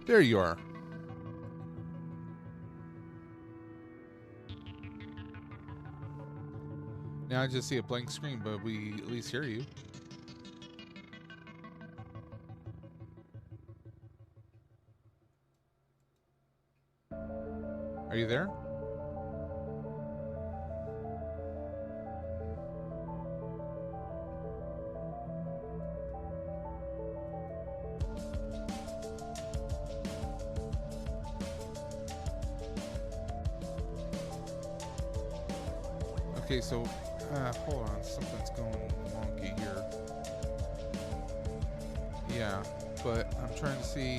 There you are. Now I just see a blank screen, but we at least hear you. Are you there? Okay, so hold on, something's going wonky here. Yeah, but I'm trying to see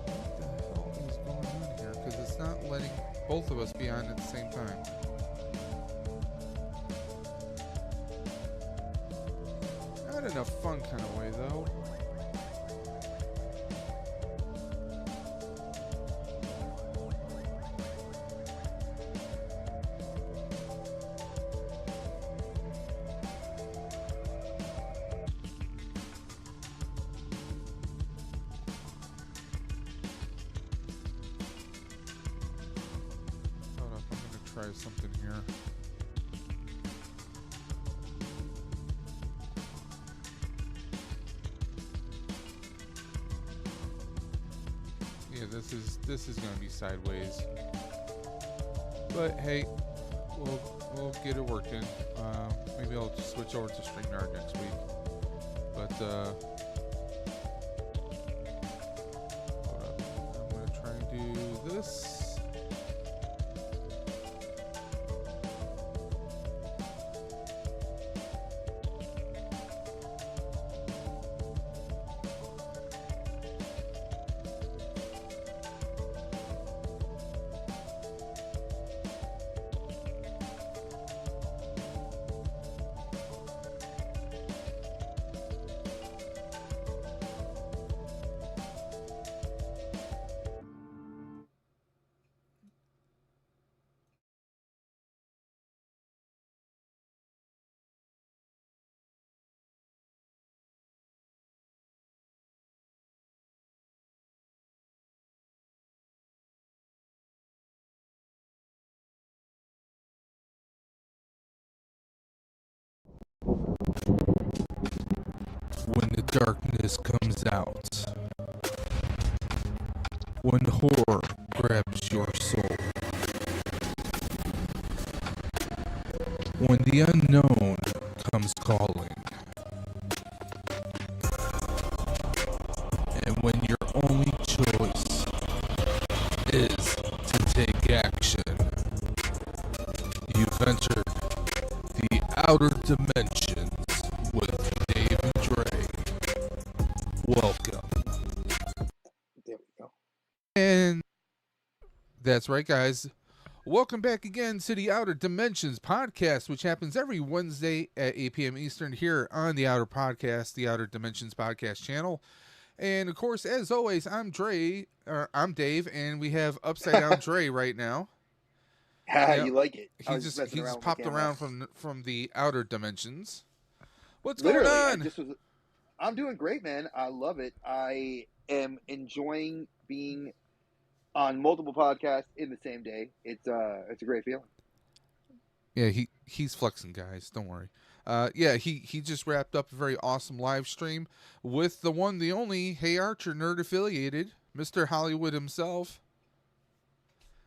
what the hell is going on here, because it's not letting both of us be on at the same time. Not in a fun kind of way, though. Hold up, I'm gonna try something here. Yeah, this is gonna be sideways, but hey, we'll get it working. Maybe I'll just switch over to StreamYard next week. But hold up, I'm gonna try and do this. When the darkness comes out, when horror grabs your soul, when the unknown comes calling, and when your only choice is to take action, you've entered the outer dimensions with Dave and Dre. Welcome. There we go. And that's right, guys. Welcome back again to the Outer Dimensions podcast, which happens every Wednesday at 8 p.m. Eastern here on the Outer Podcast, the Outer Dimensions podcast channel. And of course, as always, I'm Dave, and we have Upside Down Dre right now. You like it? He just popped around from the Outer Dimensions. What's Literally, going on? I'm doing great, man. I love it. I am enjoying being on multiple podcasts in the same day. It's a great feeling. Yeah, he's flexing, guys. Don't worry. Yeah, he just wrapped up a very awesome live stream with the one, the only Hey Archer nerd affiliated, Mr. Hollywood himself.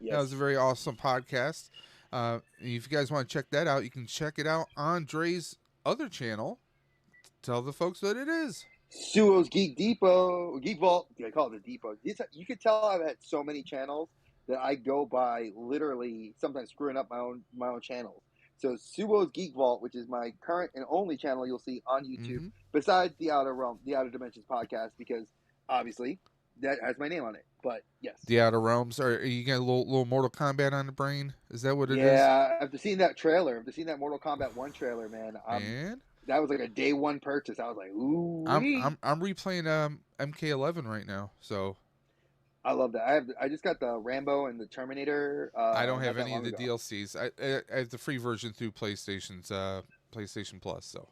Yes. That was a very awesome podcast. If you guys want to check that out, you can check it out on Dre's other channel. Tell the folks what it is. Suo's Geek Vault. I call it the Depot. You could tell I've had so many channels that I go by literally sometimes screwing up my own channels. So Suo's Geek Vault, which is my current and only channel you'll see on YouTube, besides the Outer Realm, the Outer Dimensions podcast, because obviously that has my name on it. But yes, the Outer Realms. Are you got a little Mortal Kombat on the brain? Is that what it is? Yeah, after seeing that trailer, after seeing that Mortal Kombat 1 trailer, man, that was like a day one purchase. I was like, ooh. I'm replaying MK11 right now, so I love that. I just got the Rambo and the Terminator. I don't have any of the DLCs. I have the free version through PlayStation Plus. So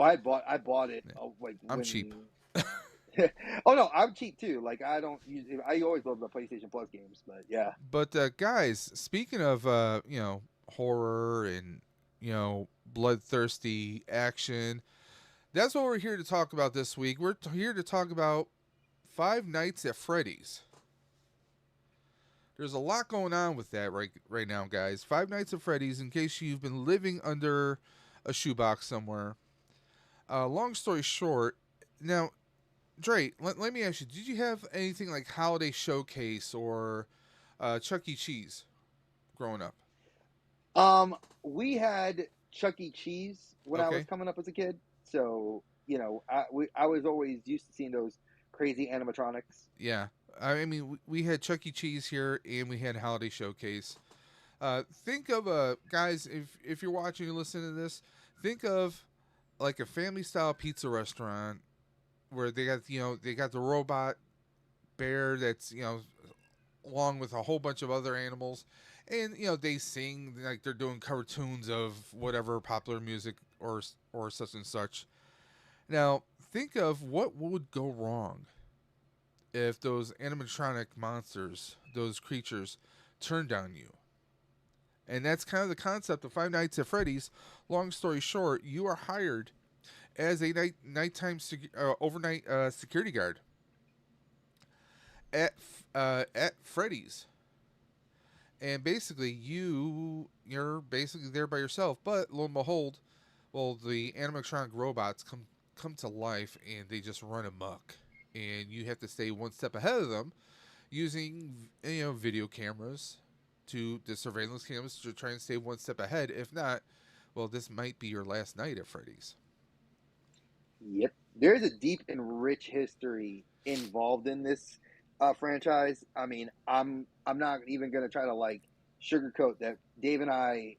I bought it. I'm cheap. Oh no, I'm cheap too. Like I don't use. I always love the PlayStation Plus games, but yeah. But guys, speaking of horror and bloodthirsty action, that's what we're here to talk about this week. We're here to talk about Five Nights at Freddy's. There's a lot going on with that right now, guys. Five Nights at Freddy's. In case you've been living under a shoebox somewhere. Long story short, now Dre, let me ask you: did you have anything like Holiday Showcase or Chuck E. Cheese growing up? We had Chuck E. Cheese when I was Okay, coming up as a kid, so I was always used to seeing those crazy animatronics. yeah. I mean, we had Chuck E. Cheese here, and we had Holiday Showcase. Think of guys, if you're watching and listening to this, think of like a family style pizza restaurant where they got the robot bear that's along with a whole bunch of other animals, and they sing like they're doing cartoons of whatever popular music or such and such. Now think of what would go wrong if those animatronic monsters, those creatures, turned on you. And that's kind of the concept of Five Nights at Freddy's. Long story short, you are hired as a nighttime overnight security guard at Freddy's, and basically you're basically there by yourself. But lo and behold, well, the animatronic robots come to life and they just run amok, and you have to stay one step ahead of them using video cameras to the surveillance cameras to try and stay one step ahead. If not, well, this might be your last night at Freddy's. Yep, there's a deep and rich history involved in this franchise. I mean, I'm not even gonna try to like sugarcoat that. Dave and I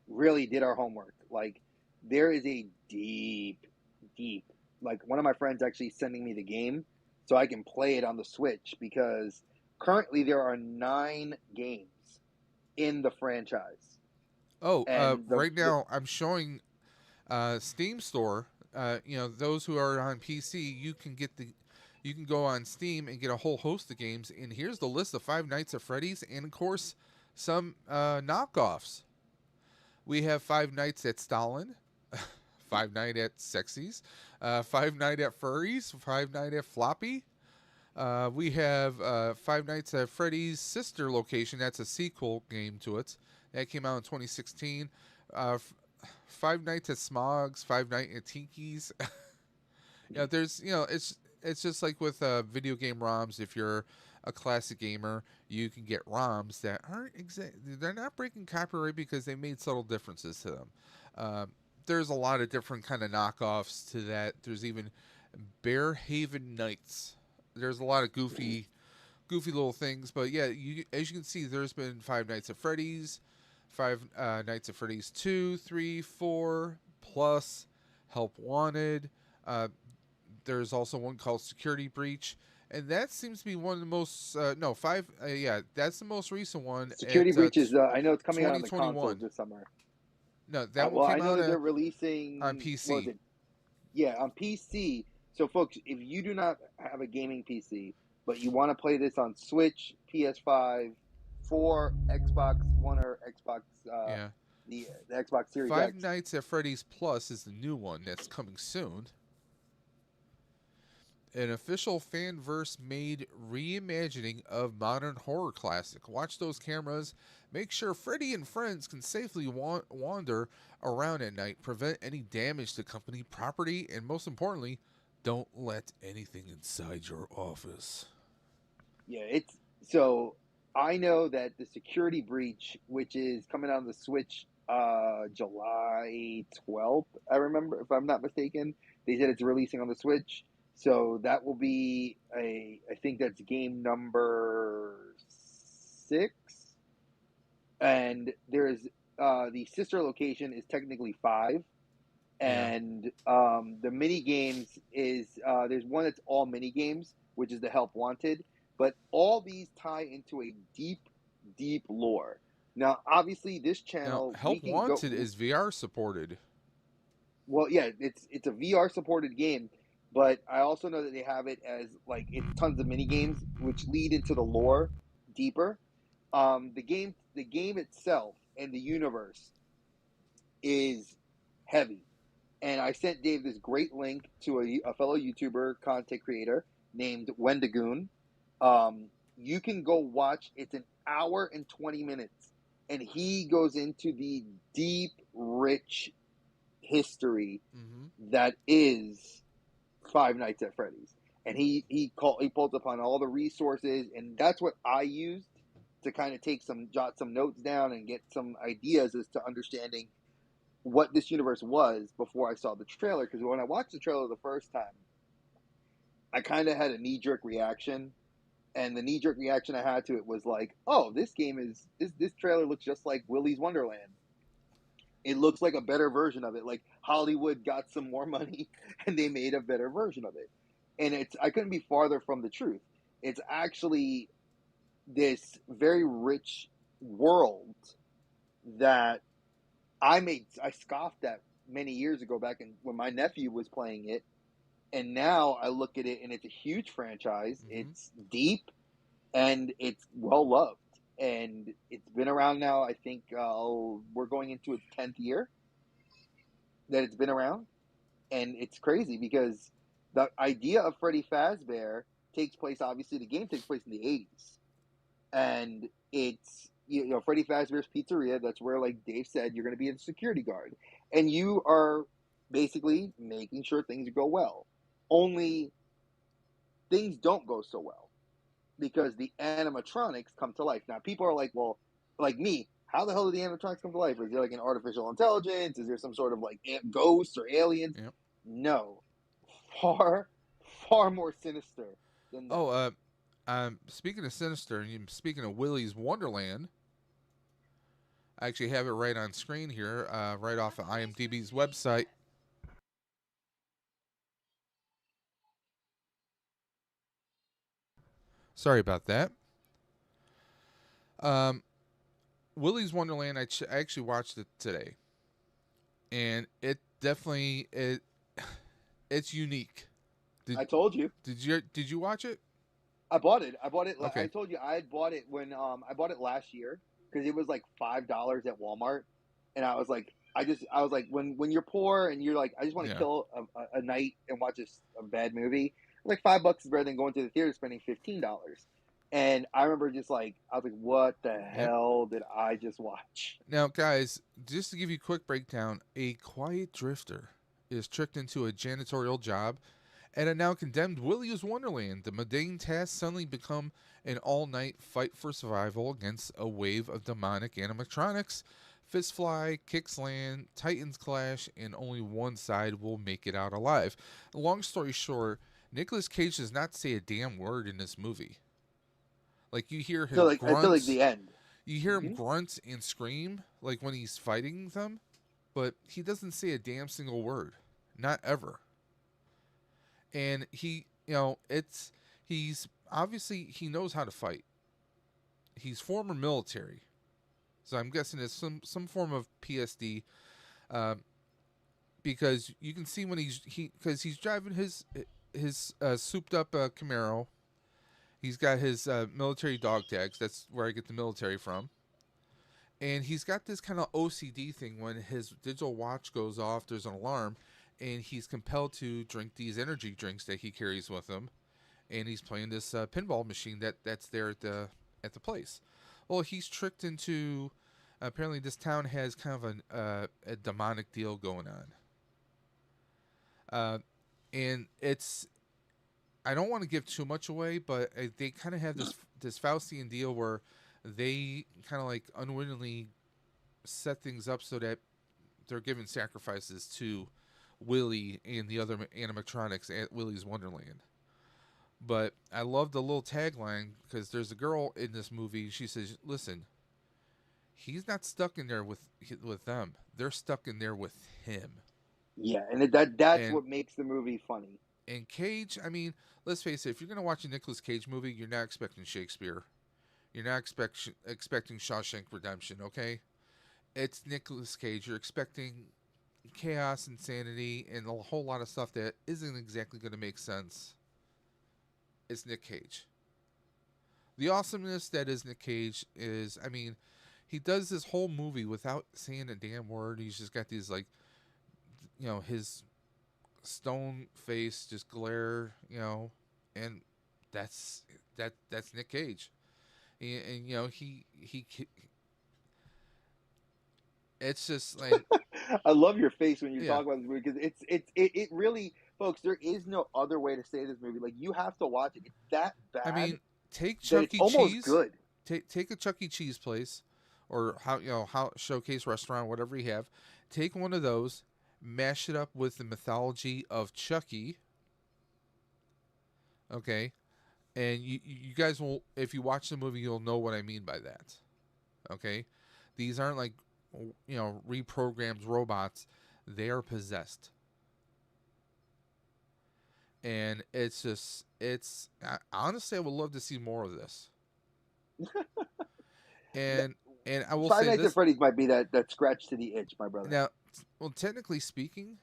really did our homework. Like, there is a deep. Like, one of my friends actually sending me the game so I can play it on the Switch because currently there are 9 games in the franchise, Oh, and right now I'm showing Steam Store. Those who are on PC, you can go on Steam and get a whole host of games. And here's the list of Five Nights at Freddy's, and of course some knockoffs. We have Five Nights at Stalin, Five Night at Sexies, Five Night at Furries, Five Night at Floppy. We have Five Nights at Freddy's sister location. That's a sequel game to it. That came out in 2016. Five Nights at Smog's, Five Nights at Tiki's. There's it's just like with video game ROMs. If you're a classic gamer, you can get ROMs that aren't they're not breaking copyright because they made subtle differences to them. There's a lot of different kind of knockoffs to that. There's even Bear Haven Nights. There's a lot of goofy little things, but yeah, as you can see, there's been Five Nights at Freddy's, Five Nights at Freddy's 2, 3, 4, plus Help Wanted. There's also one called Security Breach, and that seems to be one of the most no five. Yeah, that's the most recent one Security at Breach is. I know it's coming out on the consoles 2021. this summer. No, that one Well, I came know out that they're on releasing. What was PC. it? Yeah, on PC. So, folks, if you do not have a gaming PC, but you want to play this on Switch, PS5, 4, Xbox One, or Xbox, Yeah, the Xbox Series Five X. Nights at Freddy's Plus is the new one that's coming soon. An official fanverse made reimagining of modern horror classic. Watch those cameras. Make sure Freddy and friends can safely wander around at night, prevent any damage to company property, and most importantly, don't let anything inside your office. Yeah, it's so. I know that the Security Breach, which is coming out on the Switch, July 12th. I remember, if I'm not mistaken, they said it's releasing on the Switch. So that will be I think that's game number 6, and there's the sister location is technically 5, Yeah. and the mini games is there's one that's all mini games, which is the Help Wanted, but all these tie into a deep lore. Now, obviously, this Now, channel we Help can Wanted go. is VR supported. Well, yeah, it's a VR supported game, but I also know that they have it as like it's tons of mini games which lead into the lore deeper. The game itself and the universe is heavy. And I sent Dave this great link to a fellow YouTuber content creator named Wendigoon. You can go watch. It's an hour and 20 minutes, and he goes into the deep, rich history Mm-hmm. that is Five Nights at Freddy's. And he pulls upon all the resources, and that's what I used to kind of jot some notes down and get some ideas as to understanding what this universe was before I saw the trailer. Because when I watched the trailer the first time, I kind of had a knee jerk reaction, and the knee jerk reaction I had to it was like, "Oh, this trailer looks just like Willy's Wonderland. It looks like a better version of it. Like Hollywood got some more money and they made a better version of it." And I couldn't be farther from the truth. It's actually this very rich world that I scoffed at many years ago back when my nephew was playing it, and now I look at it and it's a huge franchise. Mm-hmm. It's deep and it's well loved, and it's been around now. I think we're going into its 10th year that it's been around, and it's crazy because the idea of Freddy Fazbear takes place. Obviously, the game takes place in the 80s, and it's Freddy Fazbear's Pizzeria. That's where, like Dave said, you're going to be a security guard, and you are basically making sure things go well. Only things don't go so well because the animatronics come to life. Now, people are like, well, like me, how the hell do the animatronics come to life? Is there like an artificial intelligence? Is there some sort of like ghosts or aliens? Yep. No, far, far more sinister than that. Oh, speaking of sinister, and speaking of Willy's Wonderland, I actually have it right on screen here, right off of IMDb's website. Sorry about that. Um, Willy's Wonderland. I actually watched it today, and it definitely it's unique. Did I told you. did you watch it? I bought it. I bought it. I Okay. told you I had bought it when I bought it last year because it was like $5 at Walmart, and I was like when you're poor and you're like I just want to Yeah. kill a night and watch a bad movie. Like $5 is better than going to the theater spending $15. And I remember just like I was like, what the Yep. hell did I just watch? Now, guys, just to give you a quick breakdown, a quiet drifter is tricked into a janitorial job at a now condemned Willy's Wonderland. The mundane tasks suddenly become an all night fight for survival against a wave of demonic animatronics. Fists fly, kicks land, titans clash, and only one side will make it out alive. Long story short, Nicolas Cage does not say a damn word in this movie. Like you hear So him like I feel like grunts, the end. you hear him Mm-hmm. grunt and scream like when he's fighting them, but he doesn't say a damn single word, not ever. And he's obviously he knows how to fight. He's former military, so I'm guessing it's some form of PSD. Uh, because you can see when because he's driving his souped up Camaro. He's got his military dog tags. That's where I get the military from. And he's got this kind of OCD thing when his digital watch goes off, there's an alarm, and he's compelled to drink these energy drinks that he carries with him. And he's playing this pinball machine that's there at the place. Well, he's tricked into apparently this town has kind of a demonic deal going on, and it's I don't want to give too much away, but they kind of have this Faustian deal where they kind of like unwittingly set things up so that they're giving sacrifices to Willy and the other animatronics at Willy's Wonderland. But I love the little tagline because there's a girl in this movie. She says, "Listen, he's not stuck in there with them. They're stuck in there with him." Yeah, and that's And what makes the movie funny. and Cage, I mean, let's face it. If you're gonna watch a Nicolas Cage movie, you're not expecting Shakespeare. You're not expecting Shawshank Redemption. Okay, it's Nicolas Cage. You're expecting chaos, insanity, and a whole lot of stuff that isn't exactly going to make sense is Nick Cage. The awesomeness that is Nick Cage is, I mean, he does this whole movie without saying a damn word. He's just got these, like, his stone face just glare, and that's Nick Cage. And he it's just like, I love your face when you yeah. talk about this movie because it really, folks. There is no other way to say this movie. Like you have to watch it. It's that I bad mean, take that Chuck it's E. almost Cheese. good. Take a Chuck E. Cheese place, or how showcase restaurant, whatever you have. Take one of those, mash it up with the mythology of Chucky. Okay, and you guys will, if you watch the movie, you'll know what I mean by that. Okay, these aren't like reprogrammed robots; they are possessed, and honestly, I would love to see more of this. And I will Five say Nights at this Freddy's might be that scratch to the itch, my brother. now. Well, technically speaking,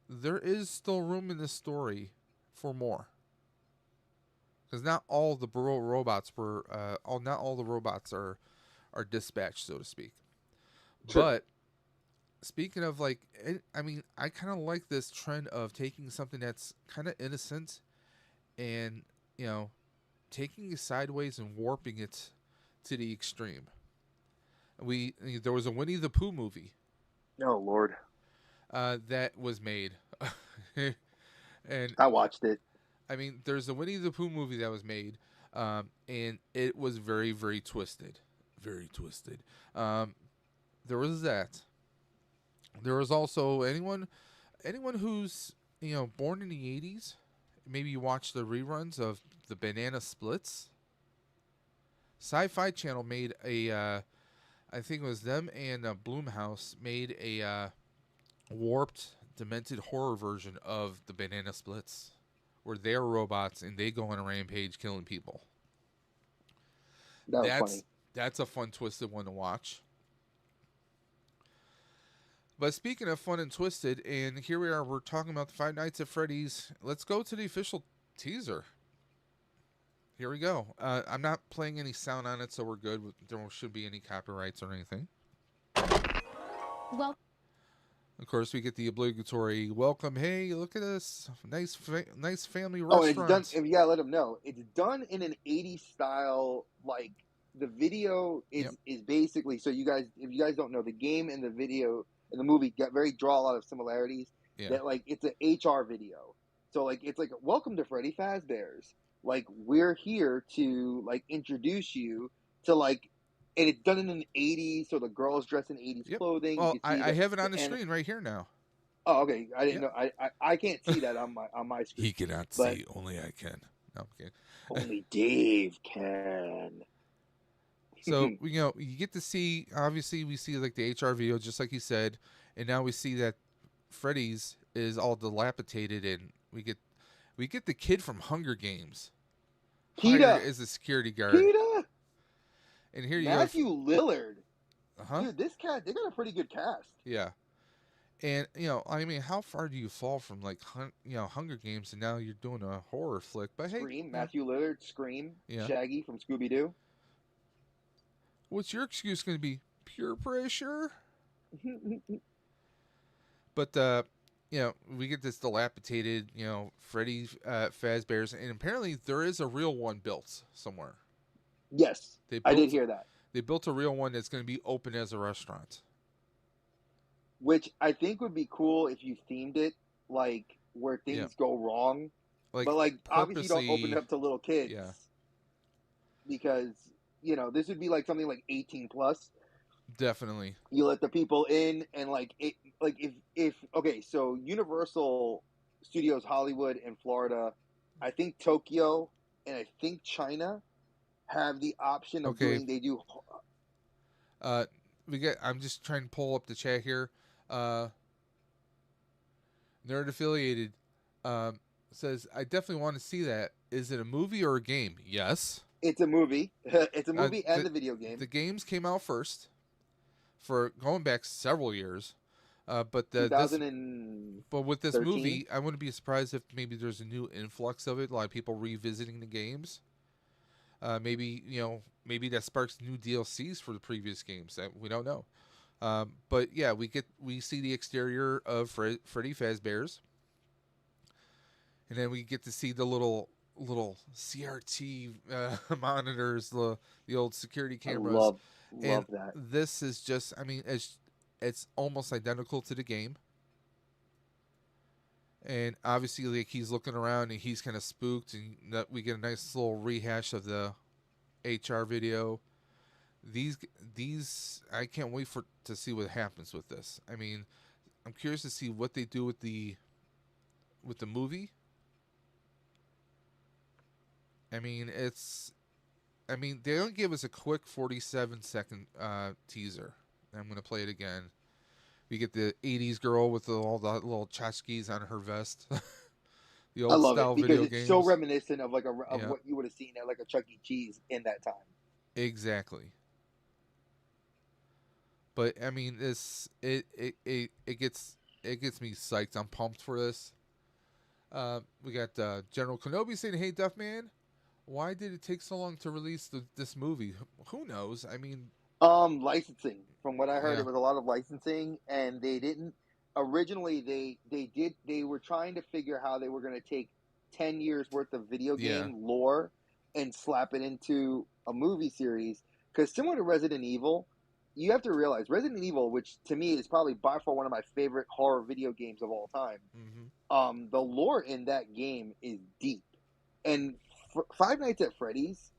there is still room in this story for more, because not all the robots were not all the robots are dispatched, so to speak. Sure. But speaking of, like, I mean, I kind of like this trend of taking something that's kind of innocent and you know taking it sideways and warping it to the extreme. There was a Winnie the Pooh movie Oh Lord, that was made, and I watched it. I mean, there's a Winnie the Pooh movie that was made, and it was very, very twisted, very twisted. Um, there was that. There was also anyone who's born in the '80s. Maybe you watch the reruns of the Banana Splits. Sci-Fi Channel made I think it was them and Bloomhouse made a warped, demented horror version of the Banana Splits, where they're robots and they go on a rampage killing people. That was That's funny. that's a fun twisted one to watch. But speaking of fun and twisted, and here we are, we're talking about the Five Nights at Freddy's. Let's go to the official teaser. Here we go. I'm not playing any sound on it, so we're good. There should be any copyrights or anything. Well, of course, we get the obligatory welcome. Hey, look at this nice family Oh, and it's done. restaurant. If you gotta let them know, it's done in an '80s style. Like the video is Yep. is basically so you guys, if you guys don't know, the game and the video and the movie draw a lot of similarities. Yeah. That like it's an HR video, so like it's like welcome to Freddy Fazbear's. Like we're here to like introduce you to like, and it's done in an '80s, so the girls dressed in '80s Yep. clothing. Well, You can see I have it on the and screen right here now. oh, okay. I didn't Yep. know. I can't see that on my screen. He cannot But see. Only I can. No, I'm kidding. only Dave can. So you get to see. Obviously, we see like the HR video, just like you said, and now we see that Freddy's is all dilapidated, and we get the kid from Hunger Games hired PETA. as a security guard. PETA. And here you Matthew Lillard. go. Dude, this cat, they got a pretty good cast. Yeah. And I mean, how far do you fall from like Hunger Games, and now you're doing a horror flick? But Scream, hey, Matthew Lillard, Scream, yeah. Shaggy from Scooby Doo. What's your excuse going to be? Pure pressure. But we get this dilapidated, Freddy Fazbear's, and apparently there is a real one built somewhere. Yes, I did hear that. They built a real one that's going to be open as a restaurant. Which I think would be cool if you themed it like where things go wrong. But like obviously you don't open it up to little kids. Yeah. Because, this would be like something like 18 plus. Definitely. You let the people in and like it like if okay, so Universal Studios Hollywood and Florida, I think Tokyo and I think China have the option of doing I'm just trying to pull up the chat here. Nerd Affiliated says, I definitely want to see that. Is it a movie or a game? Yes. It's a movie. It's a movie and a video game. The games came out first for going back several years. But this 2013. but with this movie, I wouldn't be surprised if maybe there's a new influx of it, a lot of people revisiting the games. Maybe maybe that sparks new DLCs for the previous games. That we don't know. But yeah, we see the exterior of Freddy Fazbear's, and then we get to see the little CRT monitors, the old security I cameras, love and that. this is just, I mean, it's almost identical to the game. And obviously, like he's looking around and he's kind of spooked, and that we get a nice little rehash of the HR video. These these I can't wait for to see what happens with this. I mean, I'm curious to see what they do with the movie. I mean, they don't give us a quick 47-second teaser. I'm gonna play it again. We get the '80s girl with all the little tchotchkes on her vest, the I old love it style because video it's so games. reminiscent of of Yeah, what you would have seen at like a Chuck E. Cheese in that time. exactly. But I mean, it gets me psyched. I'm pumped for this. We got General Kenobi saying, "Hey, Duff Man, why did it take so long to release this movie? Who knows? I mean, Licensing. From what I heard, yeah, it was a lot of licensing, and they didn't originally. They were trying to figure how they were going to take 10 years worth of video yeah, game lore and slap it into a movie series. Because similar to Resident Evil, you have to realize Resident Evil, which to me is probably by far one of my favorite horror video games of all time. hmm, The lore in that game is deep, and Five Nights at Freddy's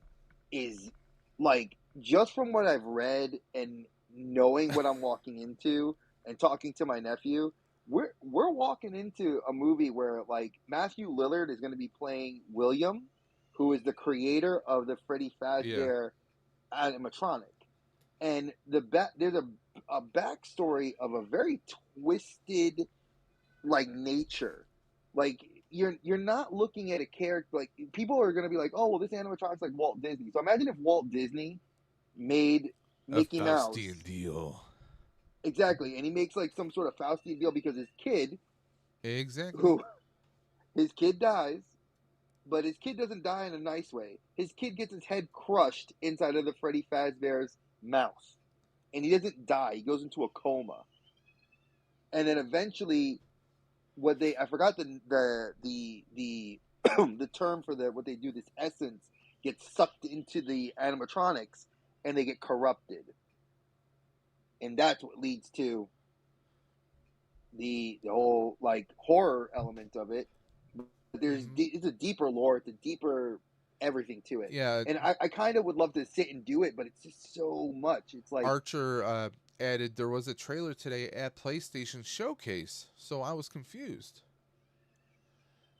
is like, just from what I've read and knowing what I'm walking into and talking to my nephew, we're walking into a movie where like Matthew Lillard is going to be playing William, who is the creator of the Freddy yeah, Fazbear animatronic, and there's a backstory of a very twisted like nature. Like you're not looking at a character, like people are gonna be like, oh well, this animatronic's like Walt Disney. So imagine if Walt Disney made a Mickey Mouse. Faustian deal, Exactly, and he makes like some sort of Faustian deal because exactly. who his kid dies, but his kid doesn't die in a nice way. His kid gets his head crushed inside of the Freddy Fazbear's mouth, and he doesn't die. He goes into a coma, and then eventually what they I forgot the the term for what they do, this essence gets sucked into the animatronics and they get corrupted, and that's what leads to the whole like horror element of it. But Hmm. it's a deeper lore, it's a deeper everything to it, Yeah, and I kind of would love to sit and do it, but it's just so much. It's like, Archer added there was a trailer today at PlayStation Showcase, so I was confused.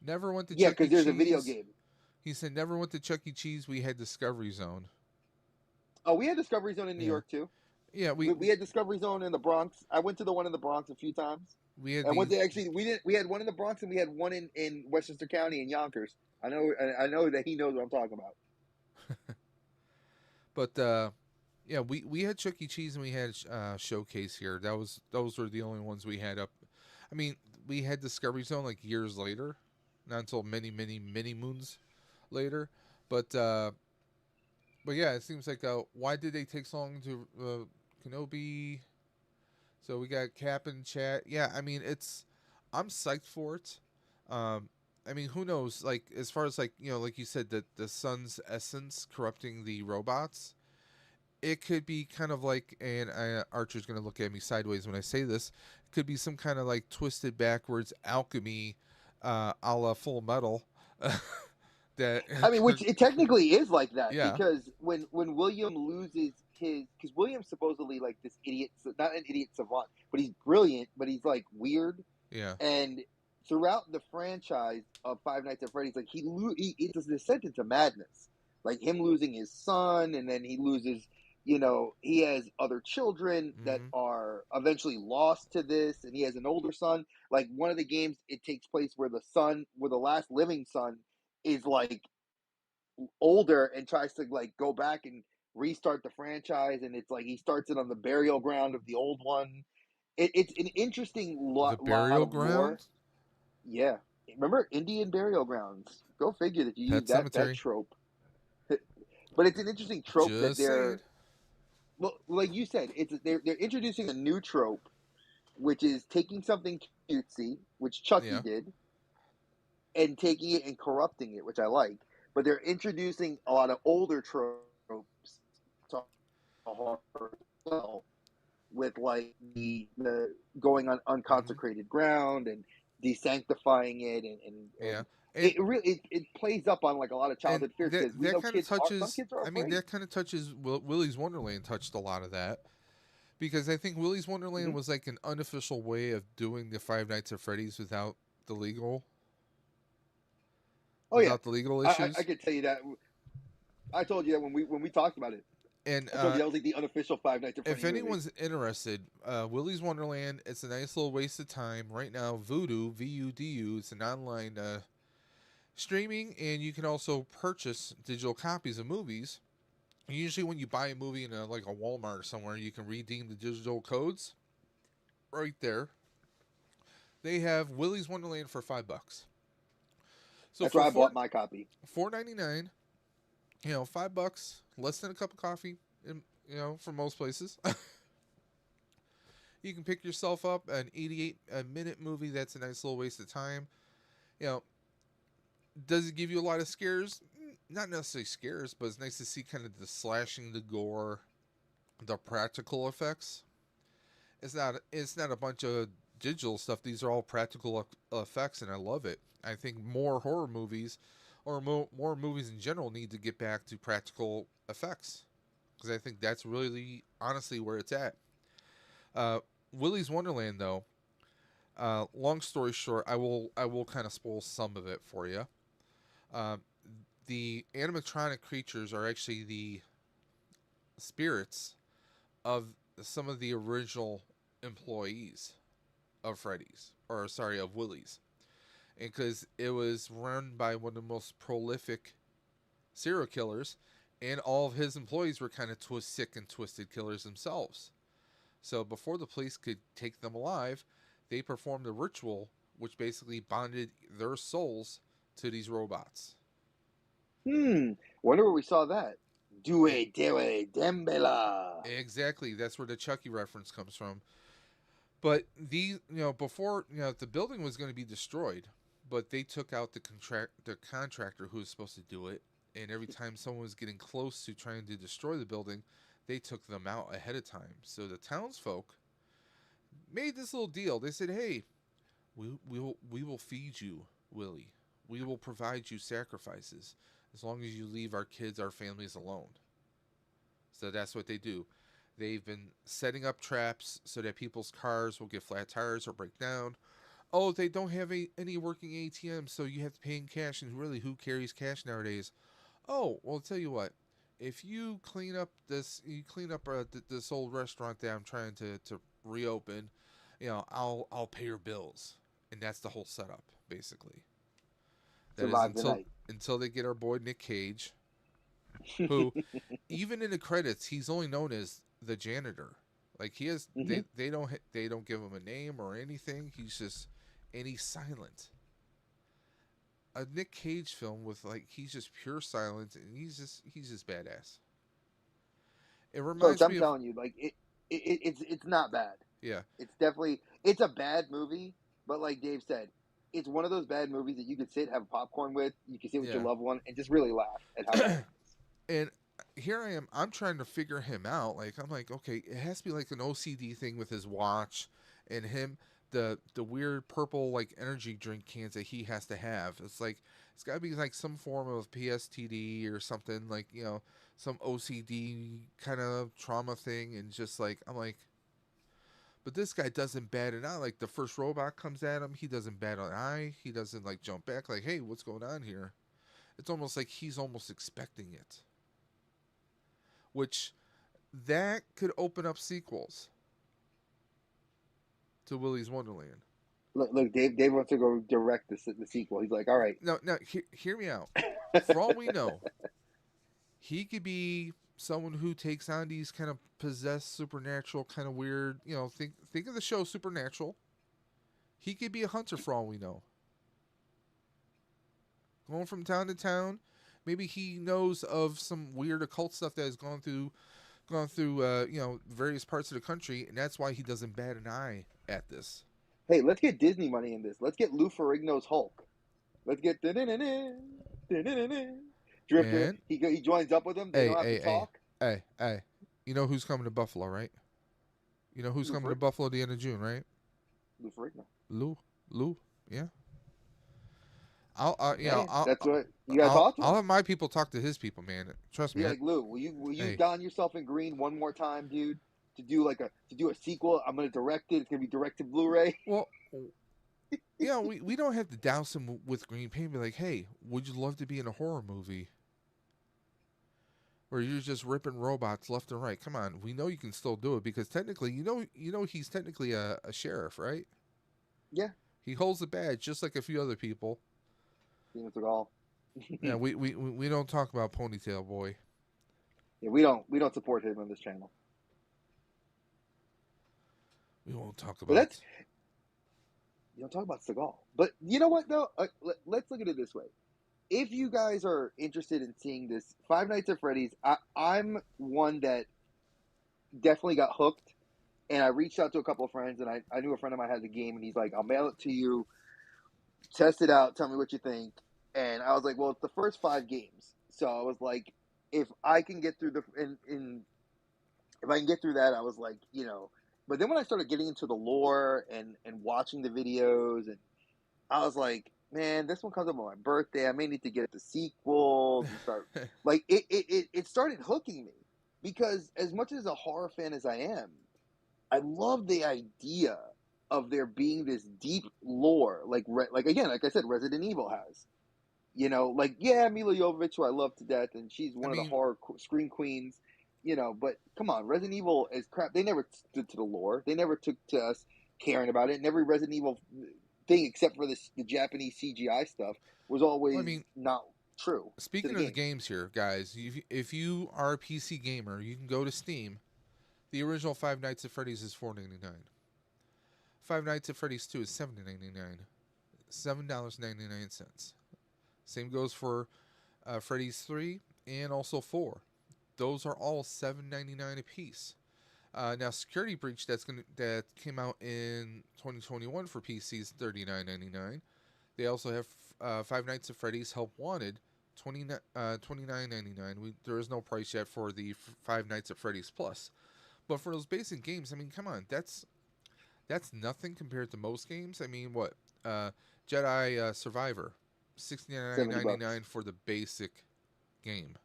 Never went to yeah, Chuck E. because there's a video Cheese. game. He said never went to Chuck E. Cheese. We had Discovery Zone. Oh, we had Discovery Zone in New Yeah, York too. yeah. We had Discovery Zone in the Bronx. I went to the one in the Bronx a few times. We had And what these, they actually we did we had one in the Bronx and we had one in Westchester County in Yonkers. I know that he knows what I'm talking about. but yeah, we had Chuck E. Cheese and we had Showcase here. Those were the only ones we had up. I mean, we had Discovery Zone like years later, not until many moons later. But but yeah, it seems like why did they take so long to Kenobi? So we got Cap in chat. Yeah, I mean I'm psyched for it. Um, I mean, who knows? Like as far as like like you said, the sun's essence corrupting the robots. It could be kind of like, and Archer's gonna look at me sideways when I say this. It could be some kind of like twisted backwards alchemy, a la Full Metal. that I mean, which could, it technically is like that, yeah, because when William loses his, because William's supposedly like this idiot, not an idiot savant, but he's brilliant, but he's like weird, yeah. and throughout the franchise of Five Nights at Freddy's, like it's a descent into madness, like him losing his son, and then he loses, he has other children that Hmm. are eventually lost to this, and he has an older son. Like one of the games, it takes place where where the last living son is like older and tries to like go back and restart the franchise, and it's like he starts it on the burial ground of the old one, it's an interesting The lot burial of lore. ground, Yeah, remember Indian burial grounds? Go figure that you use pet that cemetery. trope. But it's an interesting trope that Just saying. they're, well, like you said, they're introducing a new trope, which is taking something cutesy, which Chucky Yeah, did, and taking it and corrupting it, which I like. But they're introducing a lot of older tropes to horror as well, with like the going on hmm unconsecrated ground and desanctifying it, yeah, and and it really it plays up on like a lot of and childhood fears that because we that know kind of kids are some touches. kids are I mean, afraid. that kind of touches. Willy's Wonderland touched a lot of that because I think Willy's Wonderland Mm-hmm. was like an unofficial way of doing the Five Nights at Freddy's the legal Oh yeah, without the legal I issues. could tell you that. I told you that when we talked about it. And I told you that was like the unofficial Five Nights at if Freddy movie. anyone's interested, Willy's Wonderland, it's a nice little waste of time right now. Voodoo, VUDU, it's an online streaming, and you can also purchase digital copies of movies. Usually, when you buy a movie in like a Walmart or somewhere, you can redeem the digital codes right there. They have Willy's Wonderland for $5. So That's for where I bought my copy. $4.99, $5, less than a cup of coffee, for most places. You can pick yourself up an 88-minute movie that's a nice little waste of time. You know, does it give you a lot of scares? Not necessarily scares, but it's nice to see kind of the slashing, the gore, the practical effects. It's not a bunch of digital stuff. These are all practical effects, and I love it. I think more horror movies, or more movies in general, need to get back to practical effects because I think that's really honestly where it's at. Uh, Willy's Wonderland, though. Long story short, I will kind of spoil some of it for you. Uh, the animatronic creatures are actually the spirits of some of the original employees of Freddy's, or sorry, of Willy's, and because it was run by one of the most prolific serial killers, and all of his employees were kind of sick and twisted killers themselves. So before the police could take them alive, they performed a ritual which basically bonded their souls to these robots. Wonder where we saw that. And Due Dewey Dembela. exactly, that's where the Chucky reference comes from. But before the building was going to be destroyed, but they took out the contractor who was supposed to do it, and every time someone was getting close to trying to destroy the building, they took them out ahead of time. So the townsfolk made this little deal. They said, "Hey, we will feed you, Willie. We will provide you sacrifices as long as you leave our kids, our families alone." So that's what they do. They've been setting up traps so that people's cars will get flat tires or break down. Oh, they don't have any working ATMs, so you have to pay in cash. And really, who carries cash nowadays? Oh, well, I'll tell you what. If you clean up this old restaurant that I'm trying to reopen, I'll pay your bills, and that's the whole setup, basically. That is Survived the until night. until they get our boy Nick Cage, who, even in the credits, he's only known as the janitor. Like he is, Hmm. they don't give him a name or anything. And he's silent. A Nick Cage film with he's just pure silence, and he's just badass. It Folks, reminds I'm me of telling you, like it's not bad. yeah, It's definitely it's a bad movie, but like Dave said, it's one of those bad movies that you could sit, have popcorn with, you can sit with your yeah. loved one, and just really laugh at how bad it is. And here I am. I'm trying to figure him out. I'm like, okay, it has to be like an OCD thing with his watch and him the weird purple like energy drink cans that he has to have. It's like it's got to be like some form of PSTD or something like some OCD kind of trauma thing. And just like I'm like, but this guy doesn't bat it out. Like the first robot comes at him, he doesn't bat an eye. He doesn't like jump back. Like, hey, what's going on here? It's almost like he's almost expecting it, which that could open up sequels to Willy's Wonderland. Look, Dave wants to go direct the sequel. He's like, all right. Now, hear me out. For all we know, he could be someone who takes on these kind of possessed, supernatural, kind of weird. Think of the show Supernatural. He could be a hunter for all we know, going from town to town. Maybe he knows of some weird occult stuff that has gone through various parts of the country, and that's why he doesn't bat an eye at this. Hey, let's get Disney money in this. Let's get Lou Ferrigno's Hulk. Let's get Drifter. And He joins up with them. They hey, don't have to hey, hey, talk. hey, hey, you know who's coming to Buffalo, right? You know who's Lou coming to Ferrigno. Buffalo at the end of June, right? Lou Ferrigno. Lou, yeah. I'll, Hey, that's what you gotta talk to I'll him. have my people talk to his people, man. Trust Be me. like, Lou, will you Hey, don yourself in green one more time, dude? To do a sequel. I'm gonna direct it. It's gonna be directed Blu-ray. well, we don't have to douse him with green paint. Be like, hey, would you love to be in a horror movie where you're just ripping robots left and right? Come on, we know you can still do it because technically, he's technically a sheriff, right? Yeah, He holds the badge just like a few other people. Steven Seagal. Yeah, we don't talk about Ponytail Boy. Yeah, we don't support him on this channel. We won't talk But about. you don't talk about Seagal. But you know what though? Let's look at it this way. If you guys are interested in seeing this Five Nights at Freddy's, I'm one that definitely got hooked. And I reached out to a couple of friends, and I knew a friend of mine had the game, and he's like, "I'll mail it to you, test it out, tell me what you think." And I was like, "Well, it's the first 5 games," so I was like, "If I can get through if I can get through that," I was like, you know. But then when I started getting into the lore and watching the videos, and I was like, "Man, this one comes up on my birthday. I may need to get the sequels and start." Like it started hooking me because as much as a horror fan as I am, I love the idea of there being this deep lore, like again, like I said, Resident Evil has. Like yeah, Mila Jovovich, who I love to death, and she's I one of the mean, horror screen queens. But come on, Resident Evil is crap. They never stood to the lore. They never took to us caring about it. And every Resident Evil thing, except for the Japanese CGI stuff, was I always mean, not true to the speaking of the game. games here, guys, if you are a PC gamer, you can go to Steam. The original Five Nights at Freddy's is $4.99. Five Nights at Freddy's 2 is $7.99. $7.99. Same goes for Freddy's 3 and also 4. Those are all $7.99 a piece. Now, Security Breach that came out in 2021 for PCs $39.99. They also have Five Nights at Freddy's Help Wanted $29.99. There is no price yet for the Five Nights at Freddy's Plus. But for those basic games, I mean, come on, that's nothing compared to most games. I mean, what Jedi Survivor, $70. $69.99 for the basic game.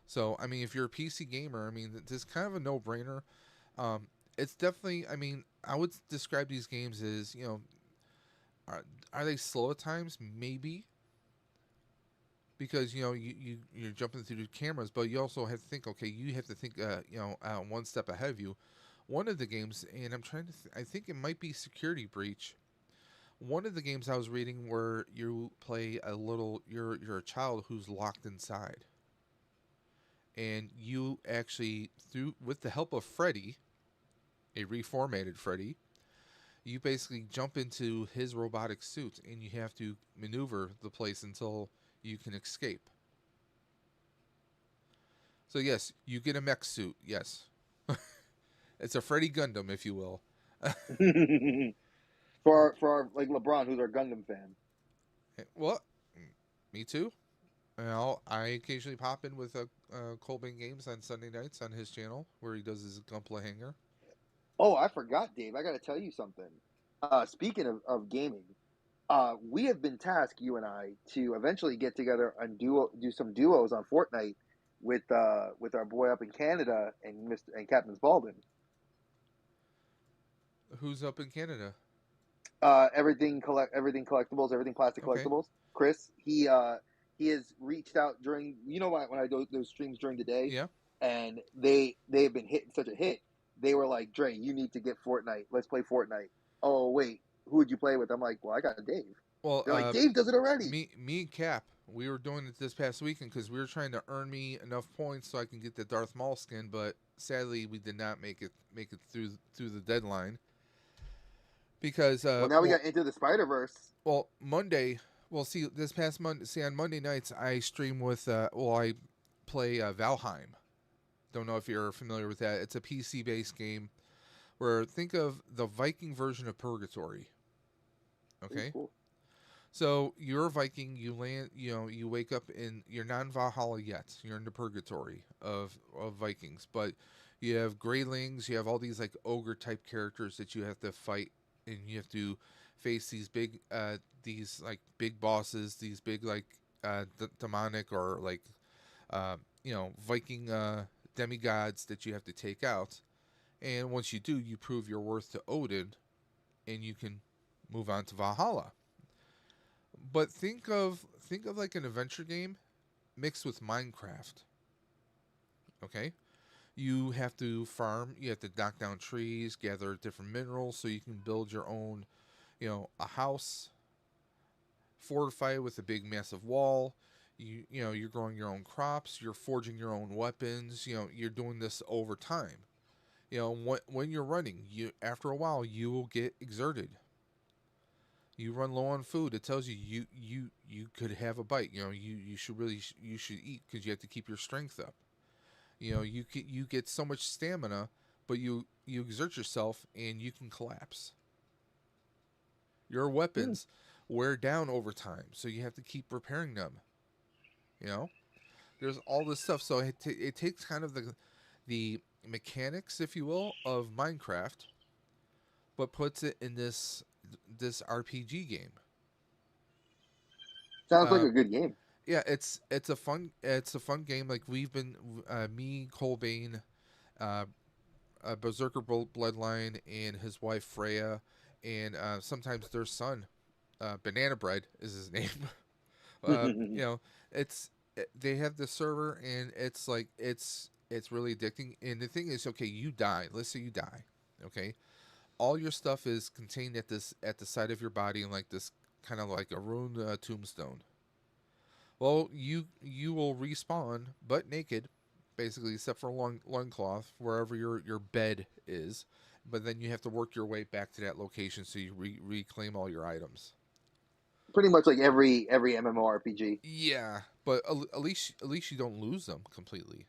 So I mean, if you're a PC gamer, I mean, this is kind of a no-brainer. It's definitely. I mean, I would describe these games as are they slow at times? Maybe because you're jumping through the cameras, but you also have to think. Okay, you have to think. One step ahead of you. One of the games, and I'm trying to. I think it might be Security Breach. One of the games I was reading where you play a little. You're a child who's locked inside, and you actually through with the help of Freddy, a reformatted Freddy, you basically jump into his robotic suit and you have to maneuver the place until you can escape. So yes, you get a mech suit. Yes, it's a Freddy Gundam, if you will. For our like LeBron, who's our Gundam fan. What? Me too. I occasionally pop in with Colbin Games on Sunday nights on his channel where he does his Gunpla hanger. Oh, I forgot, Dave. I got to tell you something. Speaking of gaming, we have been tasked, you and I, to eventually get together and do some duos on Fortnite with our boy up in Canada and Captain Spaulding. Who's up in Canada? Everything collectibles, everything plastic Okay. collectibles. Chris, he has reached out during when I do those streams during the day, Yeah. and they've been hitting such a hit. They were like, Dre, you need to get Fortnite. Let's play Fortnite. Oh wait, who would you play with? I'm like, well, I got Dave. Well, They're like, Dave does it already. me and Cap. We were doing it this past weekend because we were trying to earn me enough points so I can get the Darth Maul skin, but sadly we did not make it through the deadline because Well, now we got Into the Spider Verse. Monday. Well, see, this past Monday, see on Monday nights I stream with I play Valheim. Don't know if you're familiar with that. It's a PC based game where think of the Viking version of Purgatory. Ooh, Okay, cool. so you're a Viking. You land. You wake up in. You're not in Valhalla yet. You're in the Purgatory of Vikings, but you have Greylings. You have all these like ogre type characters that you have to fight, and you have to face these like big bosses. These big like demonic or like Viking demigods that you have to take out. And once you do, you prove your worth to Odin, and you can move on to Valhalla. But think of like an adventure game mixed with Minecraft. Okay, you have to farm. You have to knock down trees, gather different minerals, so you can build your own, a house, fortify it with a big massive wall. You're growing your own crops. You're forging your own weapons. You're doing this over time. When you're running, you after a while you will get exerted. You run low on food. It tells you could have a bite. You should really you should eat because you have to keep your strength up. You get so much stamina, but you exert yourself and you can collapse. Your Hmm. weapons wear down over time, so you have to keep repairing them. You know, there's all this stuff. So it takes kind of the mechanics, if you will, of Minecraft, but puts it in this RPG game. Sounds like Uh, a good game. yeah, it's a fun game. Like we've been me, Colbane, uh, Berserker Bloodline, and his wife Freya, and sometimes their son, Banana Bread is his name. uh, you know, they have the server, and it's really addicting. And the thing is, okay, you die. Let's say you die. Okay, all your stuff is contained at the side of your body in like this kind of like a ruined tombstone. Well, you will respawn butt naked, basically, except for a loincloth, wherever your bed is. But then you have to work your way back to that location so you reclaim all your items. Pretty much like every MMORPG. Yeah, but at least you don't lose them completely.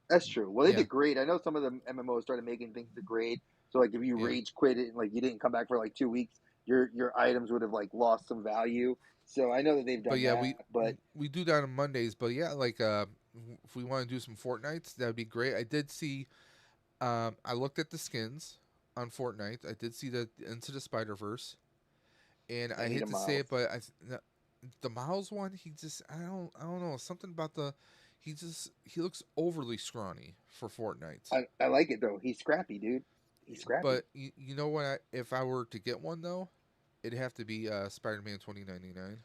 That's true. Well, they Yeah, degrade. I know some of the MMOs started making things degrade. So like if you yeah. rage quit it and like you didn't come back for like 2 weeks, your items would have like lost some value. So I know that they've But done yeah, that. But we do that on Mondays. But yeah, like if we want to do some Fortnites, that'd be great. I did see. I looked at the skins on Fortnite. I did see the Into the Spider Verse, and I I need hate a to say mouse. it, but the Miles one, he just I don't know something about he looks overly scrawny for Fortnite. I like it though. He's scrappy, dude. He's scrappy. But you know what? If I were to get one though, it'd have to be Spider-Man 2099.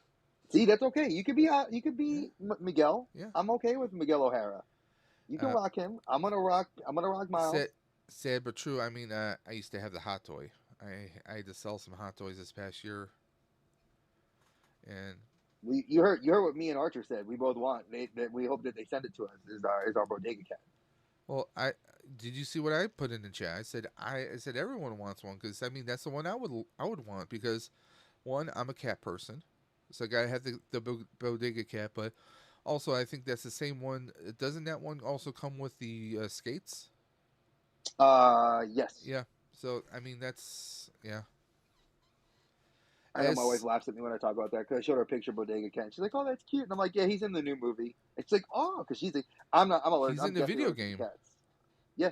See, that's okay. You could Yeah, be Miguel. yeah. I'm okay with Miguel O'Hara. You can Uh, rock him. I'm gonna rock Miles. sad, sad but true. I mean, I used to have the hot toy. I had to sell some hot toys this past year, and You heard what me and Archer said. We both want that we hope that they send it to us. Is our bodega cat. well, I did you see what I put in the chat? I said everyone wants one because I mean that's the one I would want because one I'm a cat person, so I gotta have the bodega cat. But also I think that's the same one. Doesn't that one also come with the skates? Yes. Yeah. So I mean that's yeah. I know my wife As laughs at me when I talk about that because I showed her a picture of Bodega Cat. She's like, "Oh, that's cute," and I'm like, "Yeah, he's in the new movie." And she's like, "Oh," because she's like, "I'm not. I'm allergic. he's I'm in the definitely video allergic to game. cats." Yeah,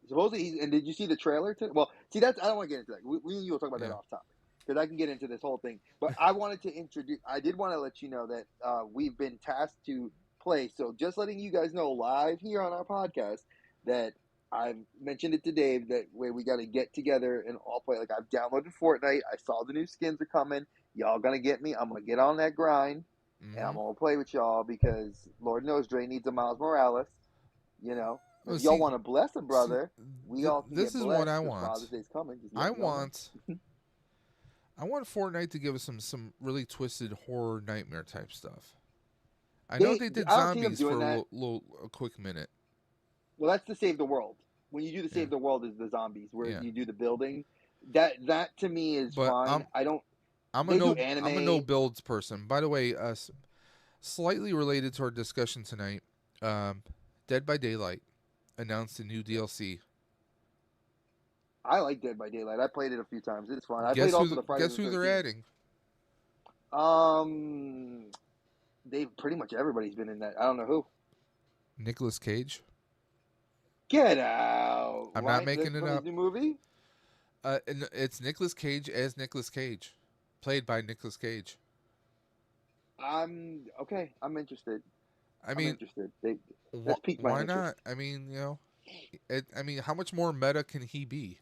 supposedly he's. And did you see the trailer? Well, see, that's I don't want to get into that. We and you will talk about that Yeah. off topic because I can get into this whole thing. But I wanted to introduce. I did want to let you know that we've been tasked to play. So just letting you guys know live here on our podcast that I've mentioned it to Dave that way we got to get together and all play. Like I've downloaded Fortnite. I saw the new skins are coming. Y'all gonna get me. I'm gonna get on that grind and I'm Mm-hmm. gonna play with y'all because Lord knows Dre needs a Miles Morales. You know, Oh, if y'all see, want to bless a see, brother, we all can this get is what blessed I because want. Father's Day's coming. Just I letting y'all know. want I want Fortnite to give us some really twisted horror nightmare type stuff. I know They, they did I don't see them zombies for doing that. a quick minute. Well, that's the save the world. When you do the Yeah, save the world, is the zombies where yeah. you do the building. That to me is But fine. I don't. They do I'm a no anime. builds person. By the way, slightly related to our discussion tonight, um, Dead by Daylight announced a new DLC. I like Dead by Daylight. I played it a few times. It's fun. I played also the Friday Guess the who they're 13th. adding? Um, they've pretty much everybody's been in that. I don't know who. Nicolas Cage. Get out, I'm not Ryan, making it from his up. new movie. And it's Nicolas Cage as Nicolas Cage, played by Nicolas Cage. I'm okay. I'm interested. I I'm mean, interested. That's piqued my why interest. not? I mean, I mean, how much more meta can he be?